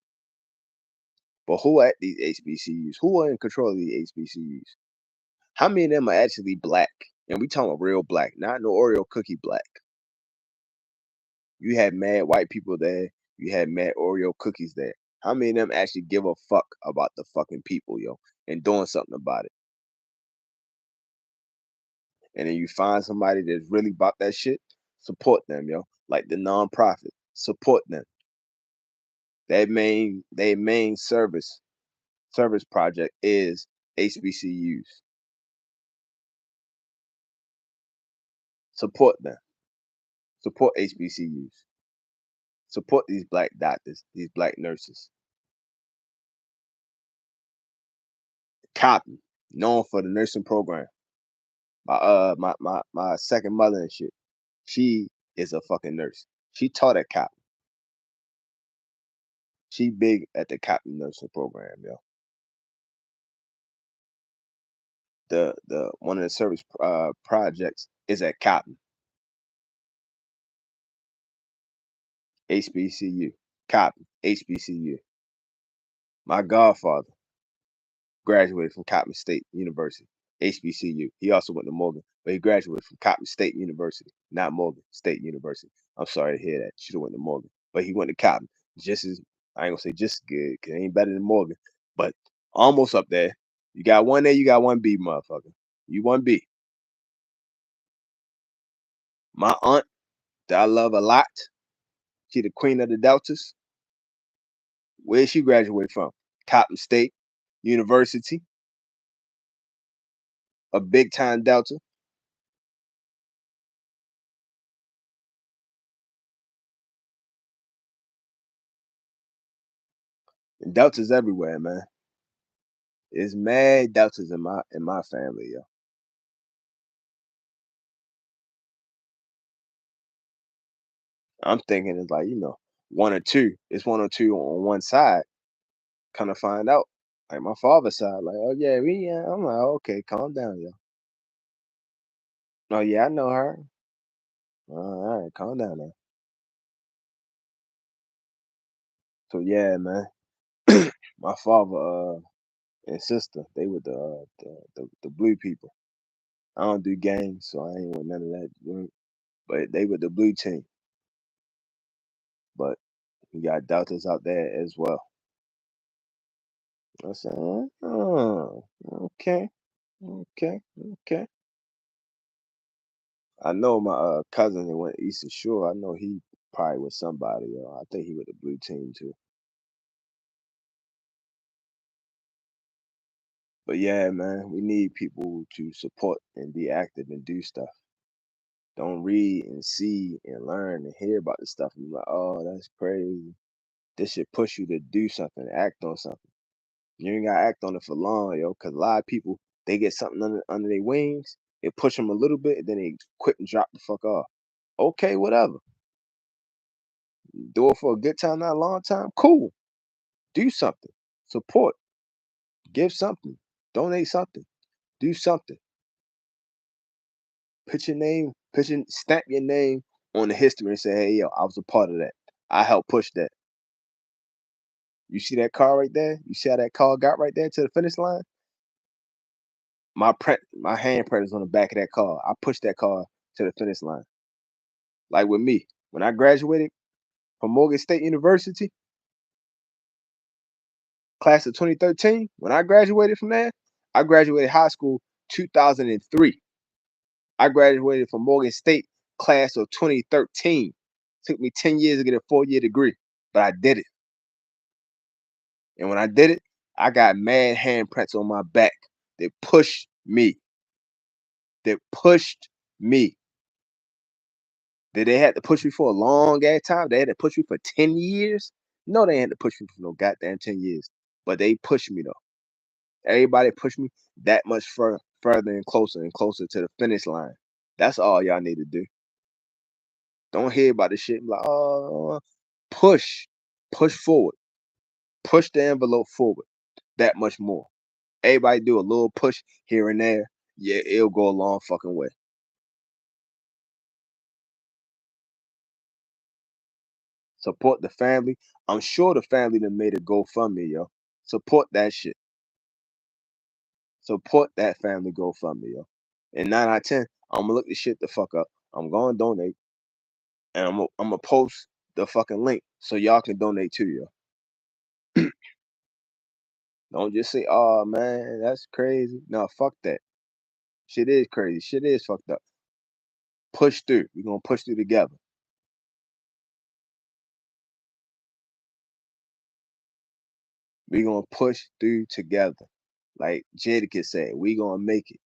But who at these HBCUs? Who are in control of these HBCUs? How many of them are actually black? And we talking about real black, not no Oreo cookie black. You had mad white people there. You had mad Oreo cookies there. How many of them actually give a fuck about the fucking people, yo, and doing something about it? And then you find somebody that's really about that shit, support them, yo. Like the nonprofit, support them. Their main service project is HBCUs. Support them. Support HBCUs. Support these black doctors, these black nurses. Cotton, known for the nursing program. My second mother and shit. She is a fucking nurse. She taught at Cotton. She big at the Cotton nursing program, yo. The one of the service projects is at Cotton, HBCU. Cotton, HBCU. My godfather graduated from Coppin State University, HBCU. He also went to Morgan, but he graduated from Coppin State University, not Morgan State University. I'm sorry to hear that. Should have went to Morgan, but he went to Coppin. Just as I ain't gonna say just as good, cause it ain't better than Morgan, but almost up there. You got one A, you got one B, motherfucker. You one B. My aunt that I love a lot, she the queen of the Deltas. Where she graduated from? Coppin State University, a big time Delta. And Deltas everywhere, man. It's mad Deltas in my family, yo. I'm thinking it's like, one or two. It's one or two on one side. Kind of find out. Like my father's side, like, oh yeah, I'm like, okay, calm down, yo. Oh yeah, I know her. All right, calm down now. So yeah, man. My father and sister, they were the blue people. I don't do gangs, so I ain't with none of that. But they were the blue team. But we got Deltas out there as well. I said, oh, okay, okay, okay. I know my cousin that went Eastern Shore. I know he probably was somebody. I think he with the blue team too. But yeah, man, we need people to support and be active and do stuff. Don't read and see and learn and hear about this stuff and be like, oh, that's crazy. This should push you to do something, act on something. You ain't gotta act on it for long, yo, because a lot of people they get something under their wings, it push them a little bit, and then they quit and drop the fuck off. Okay, whatever. Do it for a good time, not a long time. Cool. Do something. Support. Give something. Donate something. Do something. Put your name, stamp your name on the history and say, hey, yo, I was a part of that. I helped push that. You see that car right there? You see how that car got right there to the finish line? My handprint is on the back of that car. I pushed that car to the finish line. Like with me, when I graduated from Morgan State University, class of 2013, when I graduated from there, I graduated high school 2003. I graduated from Morgan State class of 2013. Took me 10 years to get a 4-year degree, but I did it. And when I did it, I got mad handprints on my back that pushed me. That pushed me. Did they had to push me for a long ass time? They had to push me for 10 years? No, they had to push me for no goddamn 10 years. But they pushed me though. Everybody pushed me that much further and closer to the finish line. That's all y'all need to do. Don't hear about the shit like, oh, push forward, push the envelope forward that much more. Everybody do a little push here and there. Yeah, it'll go a long fucking way. Support the family. I'm sure the family that made a GoFundMe, yo. Support that shit. Support that family GoFundMe, yo. And 9 out of 10, I'm gonna look this shit the fuck up. I'm gonna donate, and I'm gonna post the fucking link so y'all can donate too, yo. Don't just say, "Oh man, that's crazy." No, fuck that. Shit is crazy. Shit is fucked up. Push through. We're gonna push through together. We're gonna push through together. Like Jadakiss said, we gonna make it.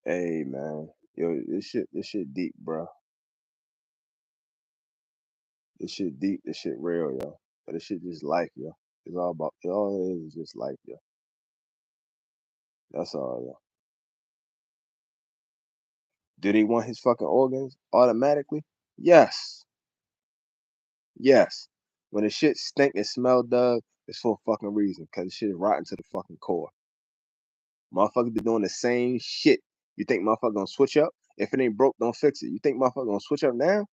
Hey man, yo, this shit deep, bro. This shit deep. This shit real, yo. But this shit just life, yo. It's all about. All it is just life, yo. That's all, yo. Did he want his fucking organs automatically? Yes. Yes. When the shit stink and smell, Doug, it's for a fucking reason. Cause the shit is rotten to the fucking core. Motherfuckers be doing the same shit. You think motherfucker gonna switch up? If it ain't broke, don't fix it. You think motherfucker gonna switch up now?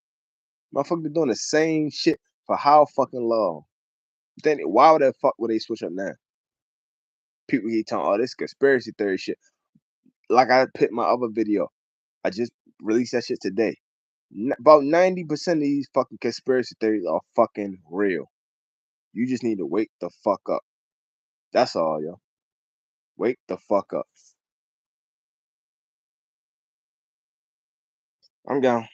Motherfucker be doing the same shit for how fucking long? Then why the fuck would they switch up now? People keep talking, oh, this conspiracy theory shit. Like I put my other video. I just released that shit today. About 90% of these fucking conspiracy theories are fucking real. You just need to wake the fuck up. That's all, yo. Wake the fuck up. I'm gone.